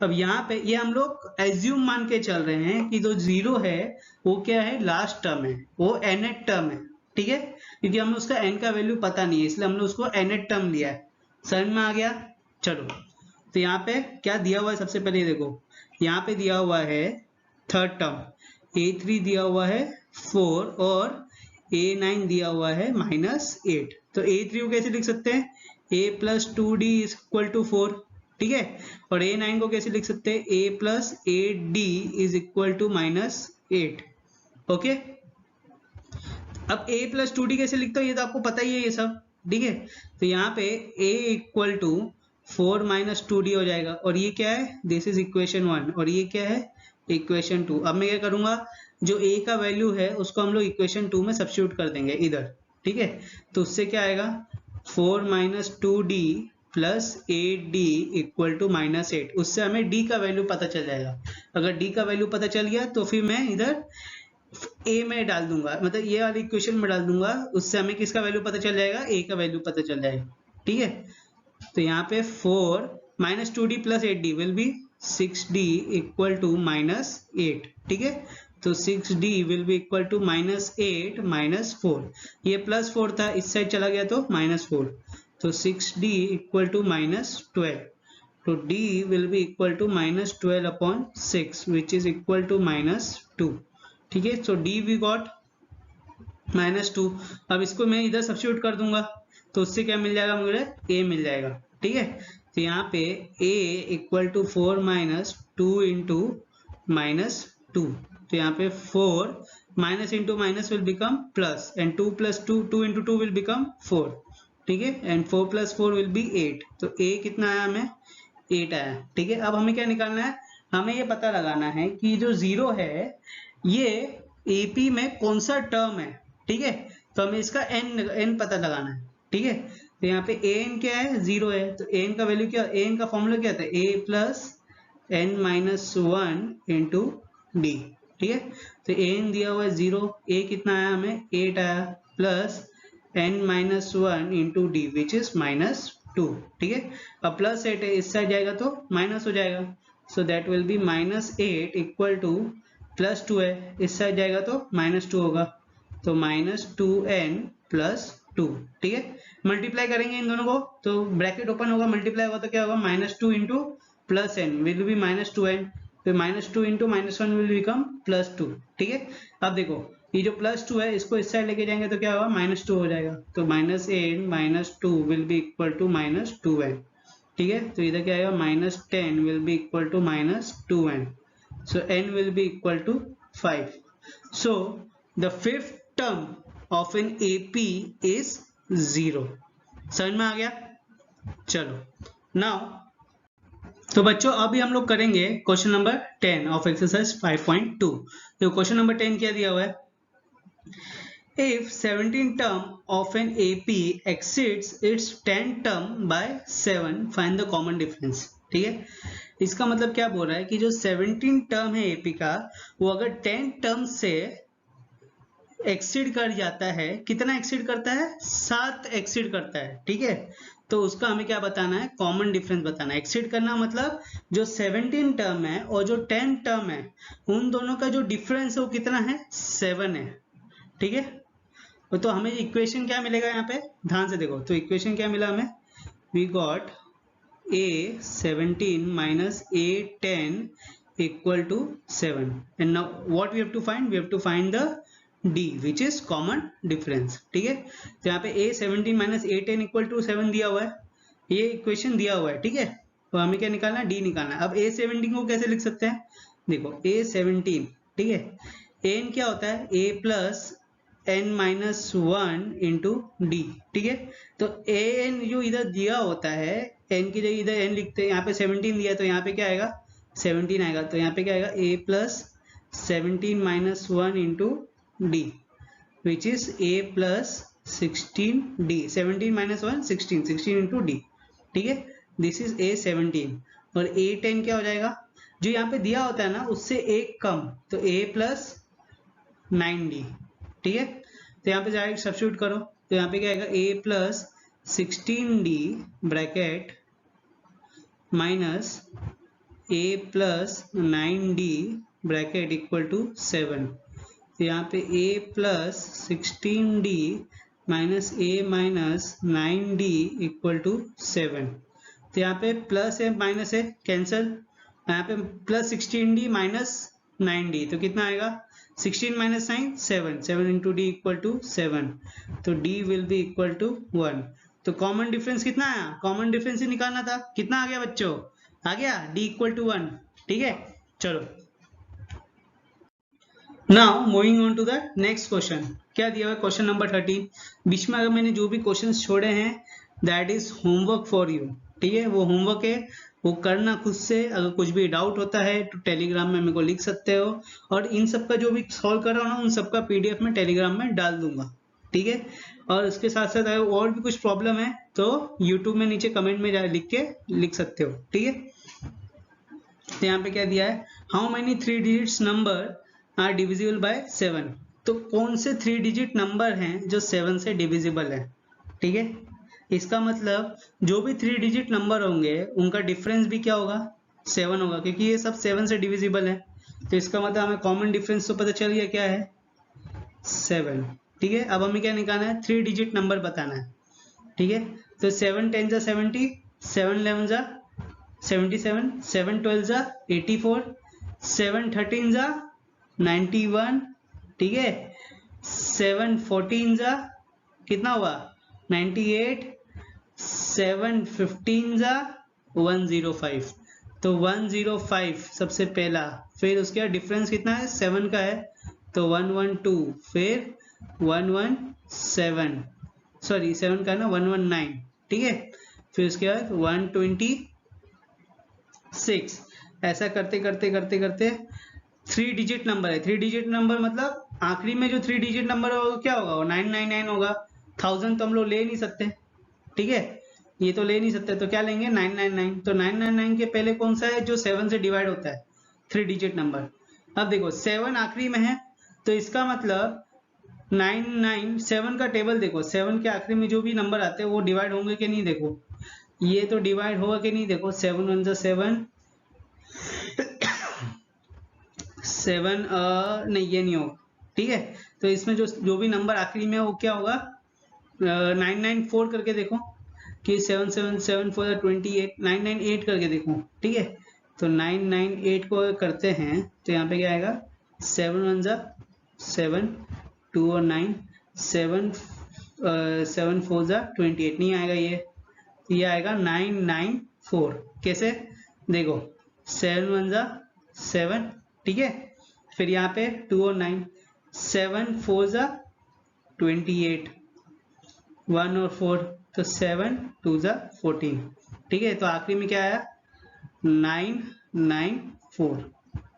अब यहाँ पे ये हम लोग एज्यूम मान के चल रहे हैं कि जो 0 है वो क्या है, लास्ट टर्म है, वो nth टर्म है। ठीक है, क्योंकि हमें उसका n का वैल्यू पता नहीं है इसलिए हमने उसको nth टर्म लिया है। समझ में आ गया? चलो तो यहाँ पे क्या दिया हुआ है, सबसे पहले देखो यहाँ पे दिया हुआ है थर्ड टर्म A3 दिया हुआ है 4 और A9 दिया हुआ है -8। तो A3 को कैसे लिख सकते हैं, A + 2D is equal to 4। ठीक है, और A9 को कैसे लिख सकते हैं, A + 8D is equal to -8। Okay, अब A + 2D कैसे लिखता हूँ ये तो आपको पता ही है ये सब। ठीक है, तो यहाँ पे A इक्वल टू 4 - 2D हो जाएगा और ये क्या है, दिस इज इक्वेशन 1 और ये क्या है, इक्वेशन 2। अब मैं क्या करूंगा, जो A का वैल्यू है उसको हम लोग इक्वेशन 2 में सब्स्टिट्यूट कर देंगे इधर। ठीक है, तो उससे क्या आएगा, 4 - 2D + 8D इक्वल टू -8। उससे हमें D का वैल्यू पता चल जाएगा। अगर D का वैल्यू पता चल गया तो फिर मैं इधर A में डाल दूंगा, मतलब ये वाली इक्वेशन में डाल दूंगा, उससे हमें किसका वैल्यू पता चल जाएगा, A का वैल्यू पता चल जाएगा। ठीक है, तो यहाँ पे 4 - 2D + 8D will be 6D equal to -8। ठीक है, तो 6D will be equal to -8 -4, ये +4 था, इस साइड चला गया तो -4, तो 6D इक्वल टू -12। तो D will be equal to -12/6 which is equal to -2। ठीक है, सो D वी गॉट -2। अब इसको मैं इधर सब्स्टिट्यूट कर दूंगा तो उससे क्या मिल जाएगा, मुझे A मिल जाएगा। ठीक है, तो यहाँ पे A इक्वल टू 4 - 2 इंटू -2, तो यहाँ पे 4 minus into minus will become plus and 2 + 2 2 into 2 will become 4। ठीक है, एंड 4 + 4 विल बी 8। तो A कितना आया हमें, 8 आया। ठीक है, अब हमें क्या निकालना है, हमें ये पता लगाना है कि जो 0 है ये AP में कौन सा टर्म है। ठीक है, तो हमें इसका n पता लगाना है। ठीक है, तो यहाँ पे an क्या है, 0 है, तो an का वैल्यू क्या, an का फॉर्मूला क्या था, A + n - 1 इंटू D। ठीक है, तो an दिया हुआ है 0, A कितना आया हमें, 8 आया, plus n - 1 into D which is -2। ठीक है, अब +8 है, इस साइड जाएगा तो माइनस हो जाएगा, so that will be -8 equal to +2 है, इस साइड जाएगा तो -2 होगा, तो -2n + 2। ठीक है, मल्टीप्लाई करेंगे इन दोनों को तो ब्रैकेट ओपन होगा, मल्टीप्लाई होगा तो क्या होगा, -2 into +n will B -2n, फिर -2 इंटू -1 विल बिकम +2। ठीक है, अब देखो ये जो +2 है इसको इस साइड लेके जाएंगे तो क्या होगा, -2 हो जाएगा, तो -8 - 2 will be equal to -2n। ठीक है, तो इधर क्या आएगा, -10 will be equal to -2n, so n will be equal to 5। so the fifth term of an AP is 0। समझ में आ गया? चलो नाउ तो बच्चों अभी हम लोग करेंगे क्वेश्चन नंबर 10 ऑफ एक्सरसाइज 5.2। तो क्वेश्चन नंबर 10 क्या दिया हुआ है, if 17 term of an AP exceeds its 10 term by 7 find the common difference। ठीक है, इसका मतलब क्या बोल रहा है कि जो 17 टर्म है AP का वो अगर 10 टर्म से एक्सीड कर जाता है, कितना एक्सीड करता है, 7 एक्सीड करता है। ठीक है, तो उसका हमें क्या बताना है, कॉमन डिफरेंस बताना है। एक्सीड करना मतलब जो 17 टर्म है और जो 10 टर्म है उन दोनों का जो डिफरेंस है वो कितना है, 7 है। ठीक है, तो हमें इक्वेशन क्या मिलेगा, यहाँ पे ध्यान से देखो, तो इक्वेशन क्या मिला हमें, we got A17 - A10 equal to 7 and now what we have to find, we have to find the D which is common difference। ठीक है, तो यहाँ पे A17 - A10 equal to 7 दिया हुआ है, ये इक्वेशन दिया हुआ है। ठीक है, तो हमें क्या निकालना है, D निकालना है। अब A17 को कैसे लिख सकते हैं, देखो A17, ठीक है, एन क्या होता है a plus N minus one into D, ठीक है। तो ए एन जो इधर दिया होता है, एन की जगह इधर एन लिखते हैं, यहाँ पे 17 दिया है तो यहाँ पे क्या आएगा 17 आएगा, तो यहाँ पे क्या आएगा a plus 17 minus one into d which is a plus 16d, 17 minus one 16 into D, ठीक है, दिस इज A17। और A10 क्या हो जाएगा, जो यहाँ पे दिया होता है ना उससे एक कम, तो a प्लस 9d, ठीक है। तो यहाँ पे डायरेक्ट सब्स्टिट्यूट करो, तो यहाँ पे क्या आएगा a plus 16d bracket minus a plus 9d bracket equal to 7। तो यहाँ पे a plus 16d minus a minus 9d equal to 7। तो यहाँ पे प्लस है माइनस है कैंसल, यहाँ पे प्लस 16d माइनस 9d, तो कितना आएगा 16 minus 9 7, 7 into d equal to 7, तो d will be equal to 1। तो कॉमन डिफरेंस कितना आया, कॉमन डिफरेंस ही निकालना था, कितना आ गया बच्चों, आ गया d इक्वल टू 1, ठीक है। चलो now moving on to the next question, क्या दिया हुआ है क्वेश्चन नंबर 13। बीच में अगर मैंने जो भी क्वेश्चंस छोड़े हैं that is homework for you, ठीक है, वो होमवर्क है, वो करना खुद से। अगर कुछ भी डाउट होता है तो टेलीग्राम में मेरे को लिख सकते हो, और इन सब का जो भी सॉल्व कर रहा हूँ ना उन सबका पीडीएफ में टेलीग्राम में डाल दूंगा, ठीक है। और उसके साथ साथ अगर और भी कुछ प्रॉब्लम है तो यूट्यूब में नीचे कमेंट में लिख के लिख सकते हो, ठीक है। तो यहाँ पे क्या दिया है, how many 3 digits number are divisible by 7। तो कौन से 3 डिजिट नंबर हैं जो 7 से डिविजिबल है, ठीक है। इसका मतलब जो भी 3 डिजिट नंबर होंगे उनका डिफरेंस भी क्या होगा 7 होगा, क्योंकि ये सब 7 से डिविजिबल है। तो इसका मतलब हमें कॉमन डिफरेंस तो पता चल गया क्या है 7, ठीक है। अब हमें क्या निकालना है 3 डिजिट नंबर बताना है, ठीक है। तो 7 10 जा 70, 7 11 जा 77, 7 12 जा 84, 7 13 जा 91, ठीक है, 7 14 जा कितना हुआ 98, 7 15 जा 105, तो 105 सबसे पहला, फिर उसके बाद डिफरेंस कितना है 7 का है तो 112, फिर 117, सॉरी 7 का है ना 119, ठीक है, फिर उसके बाद 126, ऐसा करते करते करते करते 3 डिजिट नंबर है। 3 डिजिट नंबर मतलब आखिरी में जो 3 डिजिट नंबर होगा क्या होगा 999 होगा। 1000 तो हम लोग ले नहीं सकते, ठीक है, ये तो ले नहीं सकते, तो क्या लेंगे 999। तो 999 के पहले कौन सा है जो 7 से डिवाइड होता है 3 डिजिट नंबर। अब देखो 7 आखिरी में है तो इसका मतलब 997 का टेबल देखो, 7 के आखिरी में जो भी नंबर आते हैं वो डिवाइड होंगे कि नहीं, देखो ये तो डिवाइड होगा कि नहीं, देखो 7 1 7, 7 नहीं ये नहीं होगा, ठीक है। तो इसमें जो भी नंबर आखिरी में है वो क्या होगा 994 करके देखो कि 7 7 7 4 28, 998 करके देखो, ठीक है। तो 998 को करते हैं तो यहाँ पे क्या आएगा 7 1 जा 7, 2 और 9, 7 7 4 जा 28, नहीं आएगा ये, तो ये आएगा 994। कैसे देखो 7 1 जा 7, ठीक है, फिर यहाँ पे 2 और 9, 7 4 जा 28, 1 और 4, तो 7 2 जा 14, ठीक है। तो आखिरी में क्या आया 994,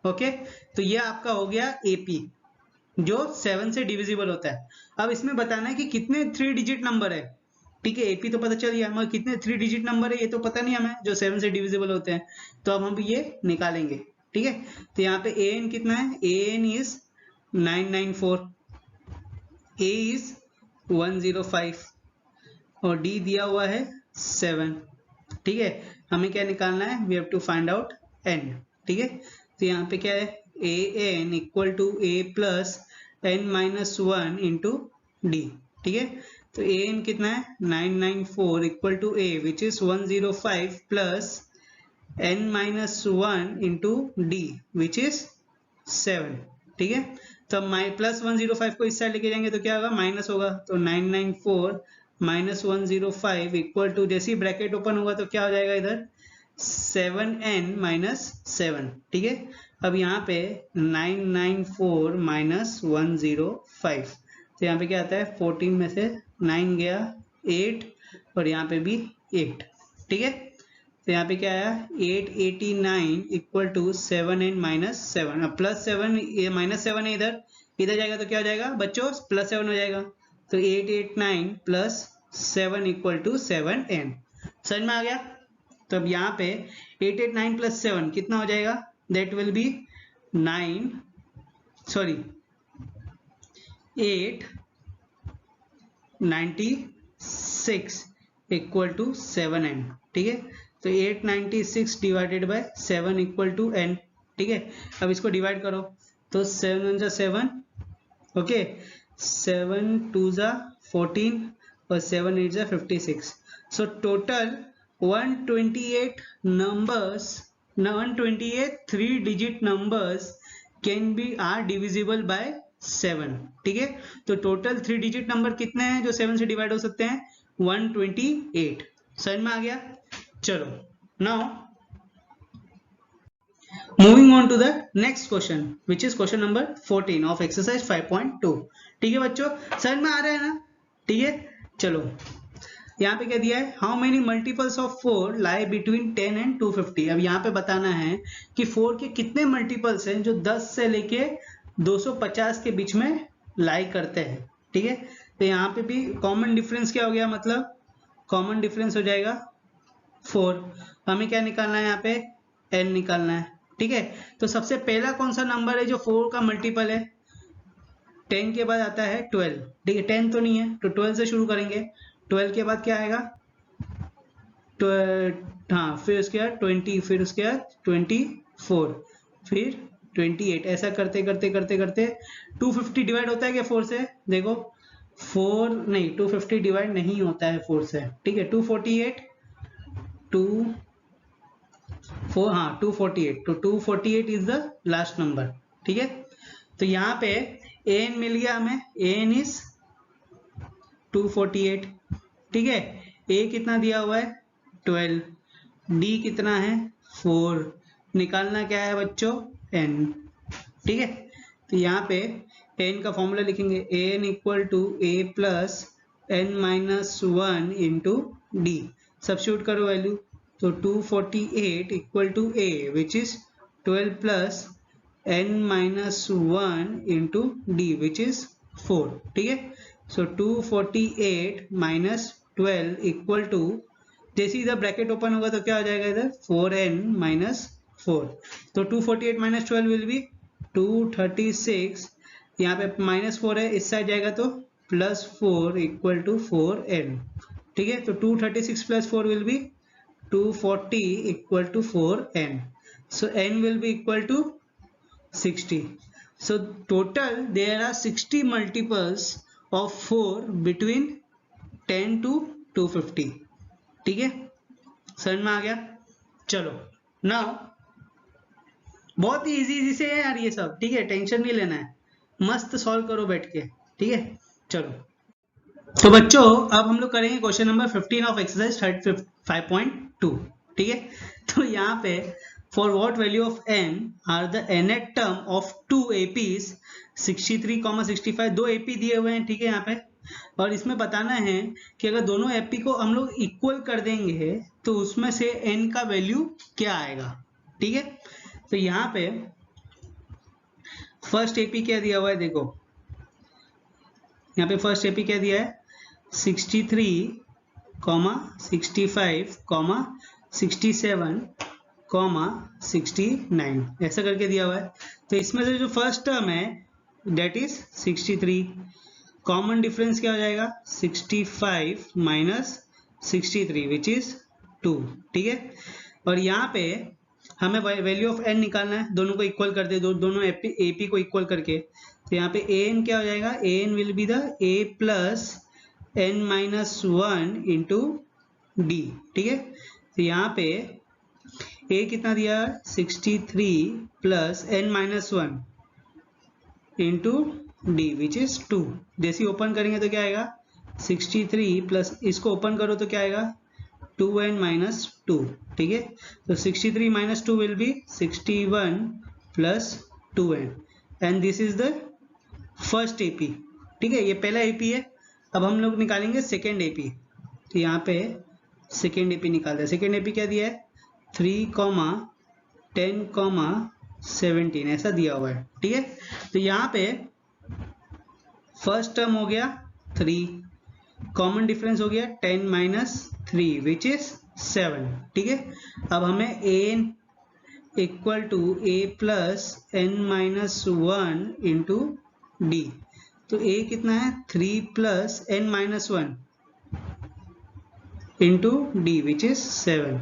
ओके। तो ये आपका हो गया एपी जो 7 से डिविजिबल होता है। अब इसमें बताना है कि कितने 3 डिजिट नंबर है, ठीक है। एपी तो पता चल गया, मगर कितने 3 डिजिट नंबर है ये तो पता नहीं हमें जो 7 से डिविजिबल होते हैं, तो अब हम ये निकालेंगे, ठीक है। तो यहाँ पे an कितना है, an इज 994, a इज 105 और d दिया हुआ है 7, ठीक है। हमें क्या निकालना है, we have to find out n, ठीक है। तो यहाँ पे क्या है an equal to a plus n minus 1 into D, ठीक है। तो an कितना है 994 equal to a which is 105 plus n minus 1 into d which is 7, ठीक है। तो प्लस 105 को इस साइड लेके जाएंगे तो क्या होगा माइनस होगा, तो 994 माइनस 105 इक्वल टू, जैसे ही ब्रैकेट ओपन होगा तो क्या हो जाएगा इधर 7n माइनस 7, ठीक है। अब यहाँ पे 994 माइनस 105, तो यहाँ पे क्या आता है 14 में से 9 गया 8 और यहाँ पे भी 8, ठीक है। तो यहाँ पे क्या आया 889 इक्वल टू 7n माइनस 7, अब प्लस 7 ये माइनस 7 है, इधर इधर जाएगा तो क्या हो जाएगा बच्चों प्लस 7 हो जाएगा, तो 889 प्लस 7 इक्वल टू 7n। समझ में आ गया। तो अब यहाँ पे 889 प्लस 7 कितना हो जाएगा, that will be 896 equal to 7n, ठीक है। तो 896 divided by 7 equal to n, ठीक है। अब इसको डिवाइड करो तो 7 × 7, ओके, 7 2 × 14 और 7 8 × 56। So total 128 numbers, 128 3 digit numbers can be are divisible by 7, ठीक है। तो टोटल 3 डिजिट नंबर कितने हैं जो 7 से डिवाइड हो सकते हैं, 128। समझ में आ गया। चलो now moving on to the next question which is question number 14 of exercise 5.2, ठीक है बच्चों, समझ में आ रहा है ना, ठीक है। चलो यहाँ पे क्या दिया है, how many multiples of 4 lie between 10 and 250। अब यहाँ पे बताना है कि 4 के कितने मल्टीपल्स हैं जो 10 से लेके 250 के बीच में लाई करते हैं, ठीक है। तो यहाँ पे भी कॉमन डिफरेंस क्या हो गया, मतलब कॉमन डिफरेंस हो जाएगा 4। हमें क्या निकालना है यहाँ पे, n निकालना है, ठीक है। तो सबसे पहला कौन सा नंबर है जो 4 का मल्टीपल है, 10 के बाद आता है 12, ठीक है। 10 तो नहीं है तो 12 से शुरू करेंगे, 12 के बाद क्या आएगा, हाँ फिर उसके बाद 20, फिर उसके बाद 24, फिर 28, ऐसा करते करते करते करते 250 डिवाइड होता है क्या 4 से, देखो 4 नहीं 250 डिवाइड नहीं होता है 4 से, ठीक है। 248 हाँ 248, तो 248 इज द लास्ट नंबर, ठीक है। तो यहाँ पे an मिल गया हमें, an इज 248, ठीक है। a कितना दिया हुआ है 12, d कितना है 4, निकालना क्या है बच्चों n, ठीक है। तो यहाँ पे n का फॉर्मूला लिखेंगे, an equal to a plus n minus 1 into d, substitute करो वैल्यू, तो 248 equal to a which is 12 plus n minus 1 into d which is 4, ठीक है। सो 248 माइनस 12 इक्वल टू, जैसे इधर ब्रैकेट ओपन होगा तो क्या हो जाएगा इधर 4n माइनस 4, तो 248 माइनस 12 विल बी 236, यहाँ पे माइनस 4 है इस साइड जाएगा तो प्लस 4 इक्वल टू 4n, ठीक है। तो 236 plus 4 will be 240 equal to 4n, so n will be equal to 60. So total there are 60 multiples of 4 between 10 to 250, ठीक है, समझ में आ गया। चलो नाउ बहुत ही इजी से है यार ये सब, ठीक है, टेंशन नहीं लेना है, मस्त सॉल्व करो बैठ के, ठीक है। चलो तो बच्चों अब हम लोग करेंगे क्वेश्चन नंबर 15 ऑफ एक्सरसाइज 5.2, ठीक है। तो यहाँ पे for what value of n are the nth term of 2 APs 63, 65, 2 AP दिए हुए हैं, ठीक है यहाँ पे, और इसमें बताना है कि अगर दोनों AP को हम लोग इक्वल कर देंगे तो उसमें से n का वैल्यू क्या आएगा, ठीक है। तो यहाँ पे फर्स्ट AP क्या दिया हुआ है, देखो यहाँ पे फर्स्ट AP क्या दिया है 63, 65, 67, 69 ऐसा करके दिया हुआ है। तो इसमें से जो फर्स्ट टर्म है डेट इज 63, कॉमन डिफरेंस क्या हो जाएगा 65 माइनस 63 विच इज 2, ठीक है। और यहाँ पे हमें वैल्यू ऑफ n निकालना है, दोनों को इक्वल कर दे, दोनों AP को इक्वल करके, तो यहाँ पे an क्या हो जाएगा, an will be the a plus n minus 1 into D, ठीक है। तो यहाँ पे a कितना दिया 63 plus n minus 1 into d which is 2, जैसे ओपन करेंगे तो क्या आएगा 63 प्लस इसको ओपन करो तो क्या आएगा 2n माइनस 2, ठीक है। तो 63 minus 2 will be 61 plus 2n and this is the first AP. ठीक है, ये पहला एपी है। अब हम लोग निकालेंगे सेकेंड एपी। तो यहाँ पे सेकेंड एपी निकालते हैं। सेकेंड एपी क्या दिया है 3, 10, 17 ऐसा दिया हुआ है। ठीक है, तो यहाँ पे फर्स्ट टर्म हो गया 3, कॉमन डिफरेंस हो गया 10 माइनस 3 विच इज 7। ठीक है, अब हमें an equal to a plus n minus 1 into d. तो a कितना है 3 plus n minus 1 into d which is 7।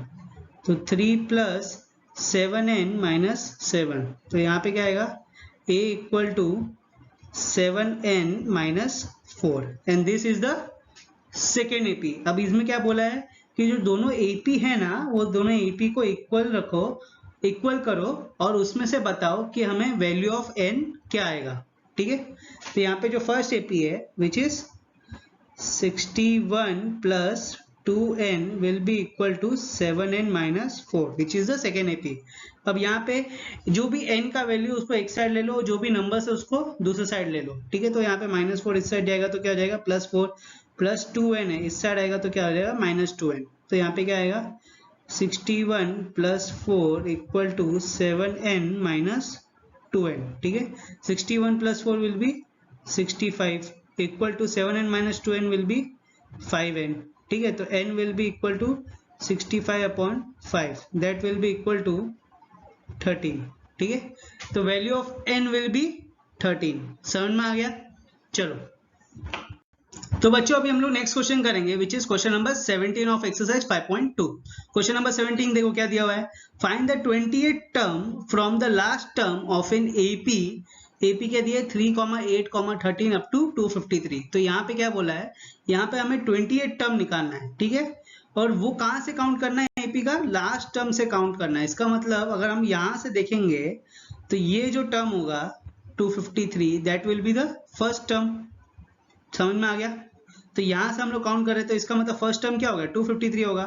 तो 3 प्लस 7n माइनस 7। तो यहाँ पे क्या आएगा a equal to 7n minus 4 and this is the second AP. अब इसमें क्या बोला है कि जो दोनों एपी है ना वो दोनों एपी को इक्वल रखो, इक्वल करो और उसमें से बताओ कि हमें वैल्यू ऑफ n क्या आएगा। ठीक है, तो यहाँ पे जो फर्स्ट एपी है which is 61 plus 2n will be equal to 7n minus 4 which is the second AP। अब यहाँ पे जो भी n का वैल्यू उसको एक साइड ले लो, जो भी नंबर है उसको दूसरे साइड ले लो। ठीक है, तो यहाँ पे -4 इस साइड जाएगा तो क्या हो जाएगा +4 प्लस 2n है इस साइड आएगा तो क्या हो जाएगा -2n। तो यहाँ पे क्या आएगा 61 plus 4 equal to 7n minus 2n। ठीक है, 61 plus 4 will be 65 equal to 7n minus 2n will be 5n। ठीक है, तो n will be equal to 65/5 that will be equal to 13। ठीक है, तो value of n will be 13। समझ में आ गया। चलो तो बच्चों अभी हम लोग नेक्स्ट क्वेश्चन करेंगे विच is question number 17 of exercise 5.2। Question number 17 देखो क्या दिया हुआ है, find the 28th term from the last term of an AP. AP क्या दिया है 3, 8, 13 अप टू 253। तो यहाँ पे क्या बोला है, यहाँ पे हमें 28 टर्म निकालना है। ठीक है, और वो कहाँ से काउंट करना है एपी का लास्ट टर्म से काउंट करना है। इसका मतलब अगर हम यहाँ से देखेंगे तो ये जो टर्म होगा 253 that will be the first term. समझ में आ गया। तो यहाँ से हम लोग काउंट कर रहे हैं तो इसका मतलब फर्स्ट टर्म क्या होगा 253 होगा।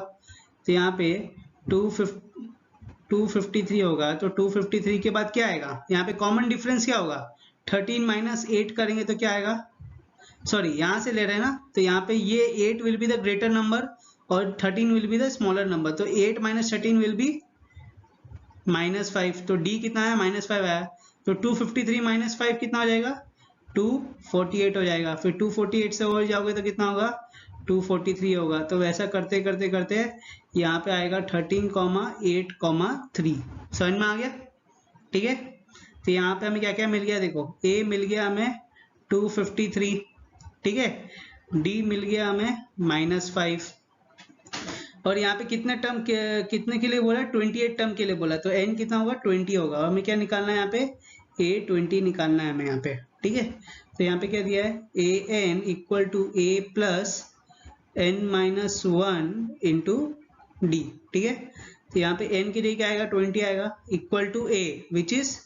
तो यहाँ पे 253 होगा तो 253 के बाद क्या आएगा, यहाँ पे कॉमन डिफरेंस क्या होगा 13 माइनस 8 करेंगे तो क्या आएगा, सॉरी यहाँ से ले रहे हैं ना, तो यहाँ पे ये 8 will be the greater number और 13 will be the smaller number. तो 8 माइनस 13 विल बी -5। तो डी कितना है -5 आया। तो 253 माइनस 5 कितना हो जाएगा 248 हो जाएगा। फिर 248 से और जाओगे तो कितना होगा 243 होगा। तो वैसा करते करते करते यहाँ पे आएगा 13, 8, 3। समझ में आ गया। ठीक है, तो यहाँ पे हमें क्या क्या मिल गया, देखो a मिल गया हमें 253। ठीक है, d मिल गया हमें -5 और यहाँ पे कितने टर्म कितने के लिए बोला 28 टर्म के लिए बोला। तो n कितना होगा 20 होगा। और हमें क्या निकालना है यहाँ पे a 20 निकालना है हमें यहाँ पे। ठीक है, तो यहाँ पे क्या दिया है an equal to a plus n minus 1 into D. ठीक है, तो यहाँ पे n की जगह क्या आएगा 20 आएगा equal to a which is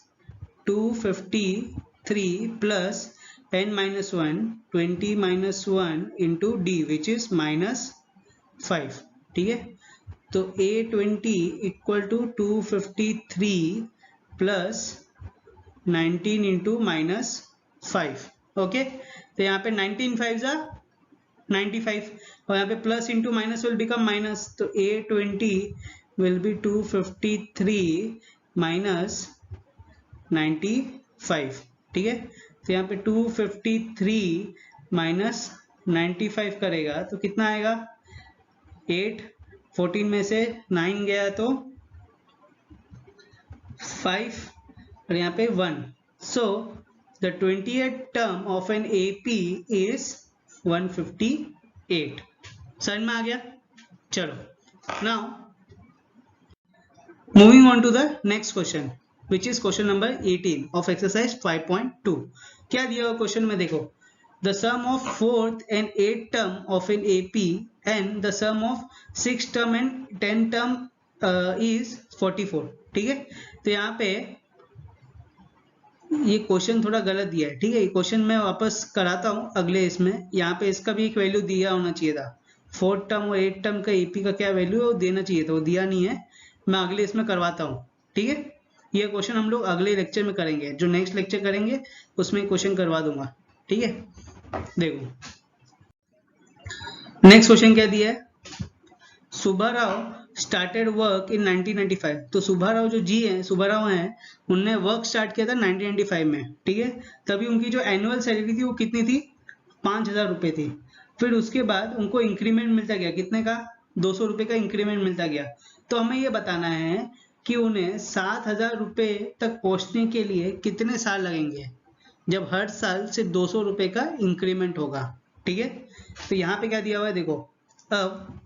253 plus n minus 1 20 minus 1 into d which is -5। ठीक है, तो a20 इक्वल टू 253 प्लस 19 इंटू -5। ओके, तो यहाँ पे 19 5 95 और यहाँ पे plus into minus will become minus. तो a20 विल बी 253 माइनस 95। ठीक है, तो यहाँ पे 253 माइनस 95 करेगा तो कितना आएगा 8, 14 में से 9 गया तो 5 और यहाँ पे 1। So the 28th term of an AP is 158। समझ में आ गया। चलो now moving on to the next question which is question number 18 of exercise 5.2। क्या दिया हुआ क्वेश्चन में देखो, the sum of 4th and 8th term of an AP and the sum of 6th term and 10th term is 44। ठीक है, तो यहाँ पे ये क्वेश्चन थोड़ा गलत दिया है। ठीक है, ये क्वेश्चन मैं वापस कराता हूँ अगले इसमें। यहाँ पे इसका भी एक वैल्यू दिया होना चाहिए था, 4th टर्म और 8th टर्म का AP का क्या वैल्यू है वो देना चाहिए था, वो दिया नहीं है। मैं अगले इसमें करवाता हूँ। ठीक है, ये क्वेश्चन हम लोग अगले लेक्चर में करेंगे, जो नेक्स्ट लेक्चर करेंगे उसमें क्वेश्चन करवा दूंगा, ठीक है। देखो नेक्स्ट क्वेश्चन क्या दिया है, सुब्बाराव स्टार्टेड वर्क इन 1995। तो सुब्बाराव जो जी है, सुब्बाराव हैं, उनने वर्क स्टार्ट किया था 1995 में, ठीक है। तभी उनकी जो एनुअल सैलरी थी वो कितनी थी, 5,000 रुपये थी। फिर उसके बाद उनको इंक्रीमेंट मिलता गया, कितने का, 200 रुपये का इंक्रीमेंट मिलता गया। तो हमें ये बताना है कि उन्हें 7,000 रुपये तक पहुंचने के लिए कितने साल लगेंगे, जब हर साल से 200 रुपये का इंक्रीमेंट होगा, ठीक है। तो यहाँ पे क्या दिया हुआ है देखो, अब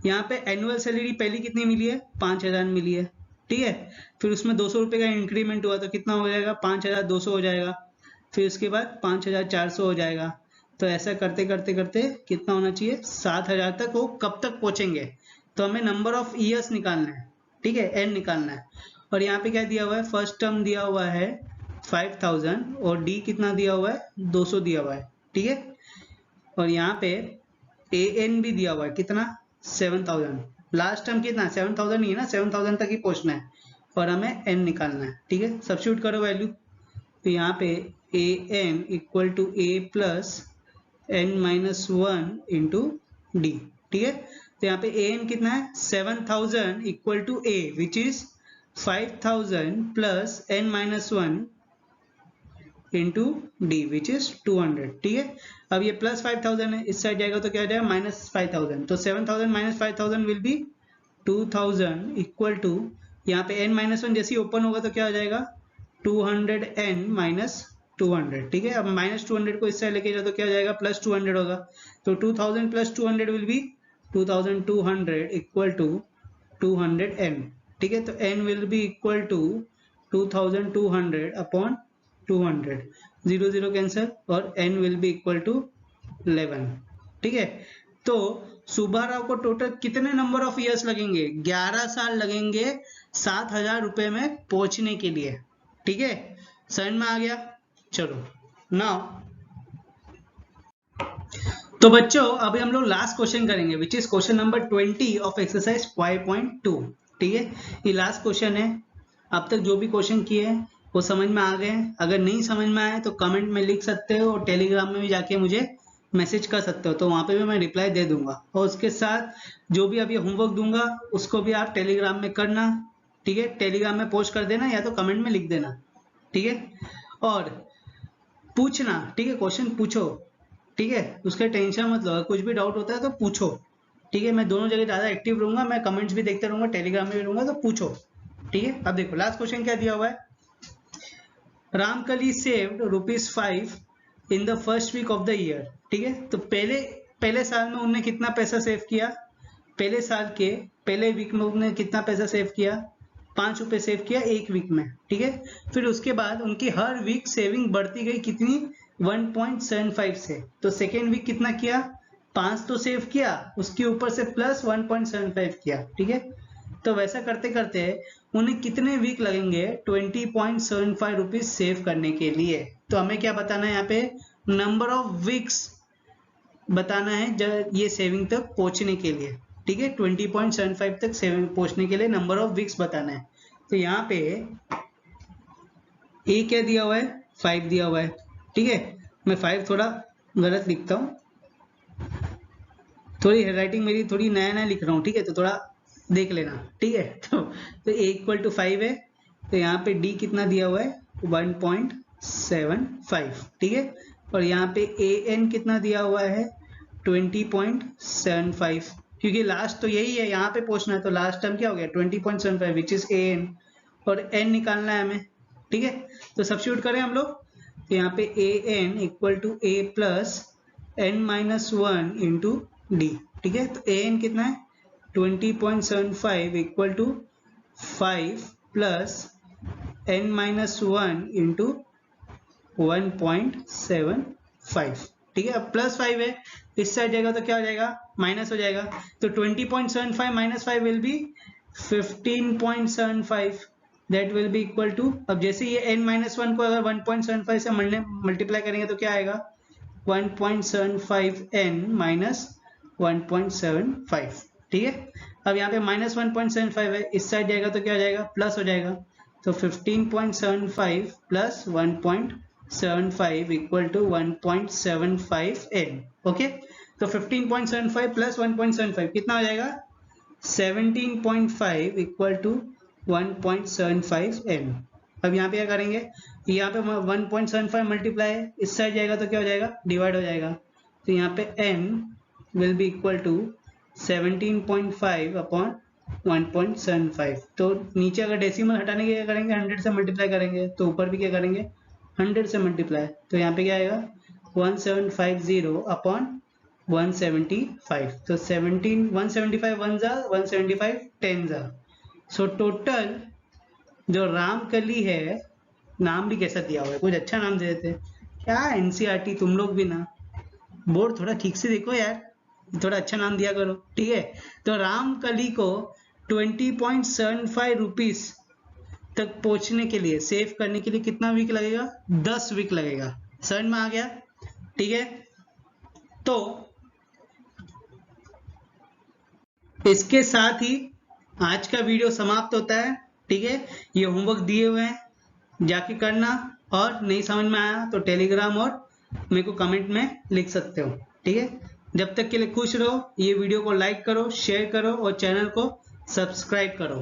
यहाँ पे एनुअल सैलरी पहली कितनी मिली है, 5,000 मिली है, ठीक है। फिर उसमें 200 रुपये का इंक्रीमेंट हुआ तो कितना हो जाएगा, 5,200 हो जाएगा। फिर उसके बाद 5,400 हो जाएगा। तो ऐसा करते करते करते कितना होना चाहिए, 7,000 तक वो कब तक पहुंचेंगे। तो हमें नंबर ऑफ ईयर्स निकालना है, ठीक है, एन निकालना है। और यहाँ पे क्या दिया हुआ है, फर्स्ट टर्म दिया हुआ है 5,000 और डी कितना दिया हुआ है, 200 दिया हुआ है, ठीक है। और यहाँ पे ए एन भी दिया हुआ है, कितना, 7,000। लास्ट टर्म कितना, 7,000 ही है ना, 7,000 तक ही पहुंचना है और हमें एन निकालना है, ठीक है। सब्स्टिट्यूट करो वैल्यू, तो यहाँ पे a n equal to A plus N minus 1 into D, ठीक है। तो यहाँ पे ए एन कितना है, 7,000 equal to a which is 5,000 plus N minus 1 into d which is 200, ठीक है। अब ये प्लस 5,000 है, इस साइड जाएगा तो क्या हो जाएगा, माइनस 5,000। तो 7,000 minus 5,000 will be 2,000 equal to, यहाँ पे n माइनस 1 जैसे ही ओपन होगा तो क्या हो जाएगा, 200n माइनस 200, ठीक है। अब माइनस 200 को इस साइड लेके जाओ तो क्या हो जाएगा, प्लस 200 होगा। तो 2,000 plus 200 will be 2,200 equal to 200n, ठीक है। तो n will be equal to 2,200 upon 200, 0 0 cancel और n will be equal to 11, ठीक है। तो सुब्बाराव को टोटल कितने नंबर ऑफ ईयर्स लगेंगे, 11 साल लगेंगे 7,000 रुपए में पहुंचने के लिए, ठीक है। समझ में आ गया। चलो नाउ तो बच्चों अभी हम लोग लास्ट क्वेश्चन करेंगे विच is question number 20 of exercise 5.2, ठीक है। ये लास्ट क्वेश्चन है। अब तक जो भी क्वेश्चन किए हैं वो समझ में आ गए। अगर नहीं समझ में आए तो कमेंट में लिख सकते हो और टेलीग्राम में भी जाके मुझे मैसेज कर सकते हो, तो वहाँ पे भी मैं रिप्लाई दे दूंगा। और उसके साथ जो भी अभी होमवर्क दूंगा उसको भी आप टेलीग्राम में करना, ठीक है। टेलीग्राम में पोस्ट कर देना या तो कमेंट में लिख देना, ठीक है। और पूछना, ठीक है, क्वेश्चन पूछो, ठीक है। उसका टेंशन मत लो, कुछ भी डाउट होता है तो पूछो, ठीक है। मैं दोनों जगह ज़्यादा एक्टिव रहूंगा, मैं कमेंट्स भी देखते रहूंगा, टेलीग्राम में भी रहूंगा, तो पूछो, ठीक है। अब देखो लास्ट क्वेश्चन क्या दिया हुआ है, Ramkali saved ₹5 in the first week of the year, ठीक है। तो पहले साल में उन्होंने कितना पैसा सेव किया, पहले साल के पहले वीक में उन्होंने कितना पैसा सेव किया, 5 रुपये सेव किया एक वीक में, ठीक है। फिर उसके बाद उनकी हर वीक सेविंग बढ़ती गई, कितनी, 1.75 से। तो सेकेंड वीक कितना किया, 5 तो सेव किया, उसके ऊपर से प्लस 1.75 किया, ठीक है। तो वैसा करते करते उन्हें कितने वीक लगेंगे 20.75 रुपीज सेव करने के लिए। तो हमें क्या बताना है, यहाँ पे नंबर ऑफ वीक्स बताना है जब ये सेविंग तक पहुंचने के लिए, ठीक है। 20.75 तक सेविंग पहुंचने के लिए नंबर ऑफ वीक्स बताना है। तो यहाँ पे ए क्या दिया हुआ है, 5 दिया हुआ है, ठीक है। मैं 5 थोड़ा गलत लिखता हूँ, थोड़ी हैंडराइटिंग मेरी थोड़ी नया लिख रहा हूँ, ठीक है। तो थोड़ा देख लेना, ठीक है। तो ए इक्वल टू 5 है, तो यहाँ पे डी कितना दिया हुआ है, 1.75, ठीक है। और यहाँ पे ए एन कितना दिया हुआ है, 20.75, क्योंकि लास्ट तो यही है, यहाँ पे पूछना है। तो लास्ट टर्म क्या हो गया, 20.75 विच इज ए एन, और एन निकालना है हमें, ठीक है। तो सब्स्टिट्यूट करें हम लोग, तो यहाँ पे a n equal to A plus N minus 1 into D, ठीक है। तो ए एन कितना है, 20.75 equal to 5 plus n minus 1 into 1.75, ठीक है। अब प्लस 5 है, इस साइड जाएगा तो क्या हो जाएगा, माइनस हो जाएगा। तो 20.75 minus 5 will be 15.75, that will be equal to, अब जैसे ये n माइनस 1 को अगर 1.75 से मल्टीप्लाई करेंगे तो क्या आएगा, 1.75 n माइनस 1.75, ठीक है। अब यहाँ पे माइनस 1.75 है, इस साइड जाएगा तो क्या हो जाएगा, प्लस हो जाएगा। तो 15.75 plus 1.75 equal to 1.75 n। Okay, तो 15.75 प्लस 1.75 कितना हो जाएगा 17.5 इक्वल टू 1.75 n। अब यहाँ पे क्या करेंगे, यहाँ पे 1.75 मल्टीप्लाई इस साइड जाएगा तो क्या हो जाएगा, डिवाइड हो जाएगा। तो यहाँ पे n will be equal to 17.5 upon 1.75। तो नीचे अगर डेसिमल हटाने के क्या करेंगे, 100 से मल्टीप्लाई करेंगे, तो ऊपर भी क्या करेंगे 100 से मल्टीप्लाई। तो यहाँ पे क्या आएगा 1750 अपॉन 175। तो 175 1 जा 175 10 जा। सो टोटल जो रामकली है, नाम भी कैसा दिया हुआ है, कुछ अच्छा नाम दे देते क्या। एनसीईआरटी तुम लोग भी ना, बोर्ड थोड़ा ठीक से देखो यार, थोड़ा अच्छा नाम दिया करो, ठीक है। तो रामकली को 20.75 रुपीज तक पहुंचने के लिए, सेव करने के लिए कितना वीक लगेगा, 10 वीक लगेगा। समझ में आ गया, ठीक है। तो इसके साथ ही आज का वीडियो समाप्त होता है, ठीक है। ये होमवर्क दिए हुए हैं, जाके करना, और नहीं समझ में आया तो टेलीग्राम और मेरे को कमेंट में लिख सकते हो, ठीक है। जब तक के लिए खुश रहो, ये वीडियो को लाइक करो, शेयर करो और चैनल को सब्सक्राइब करो।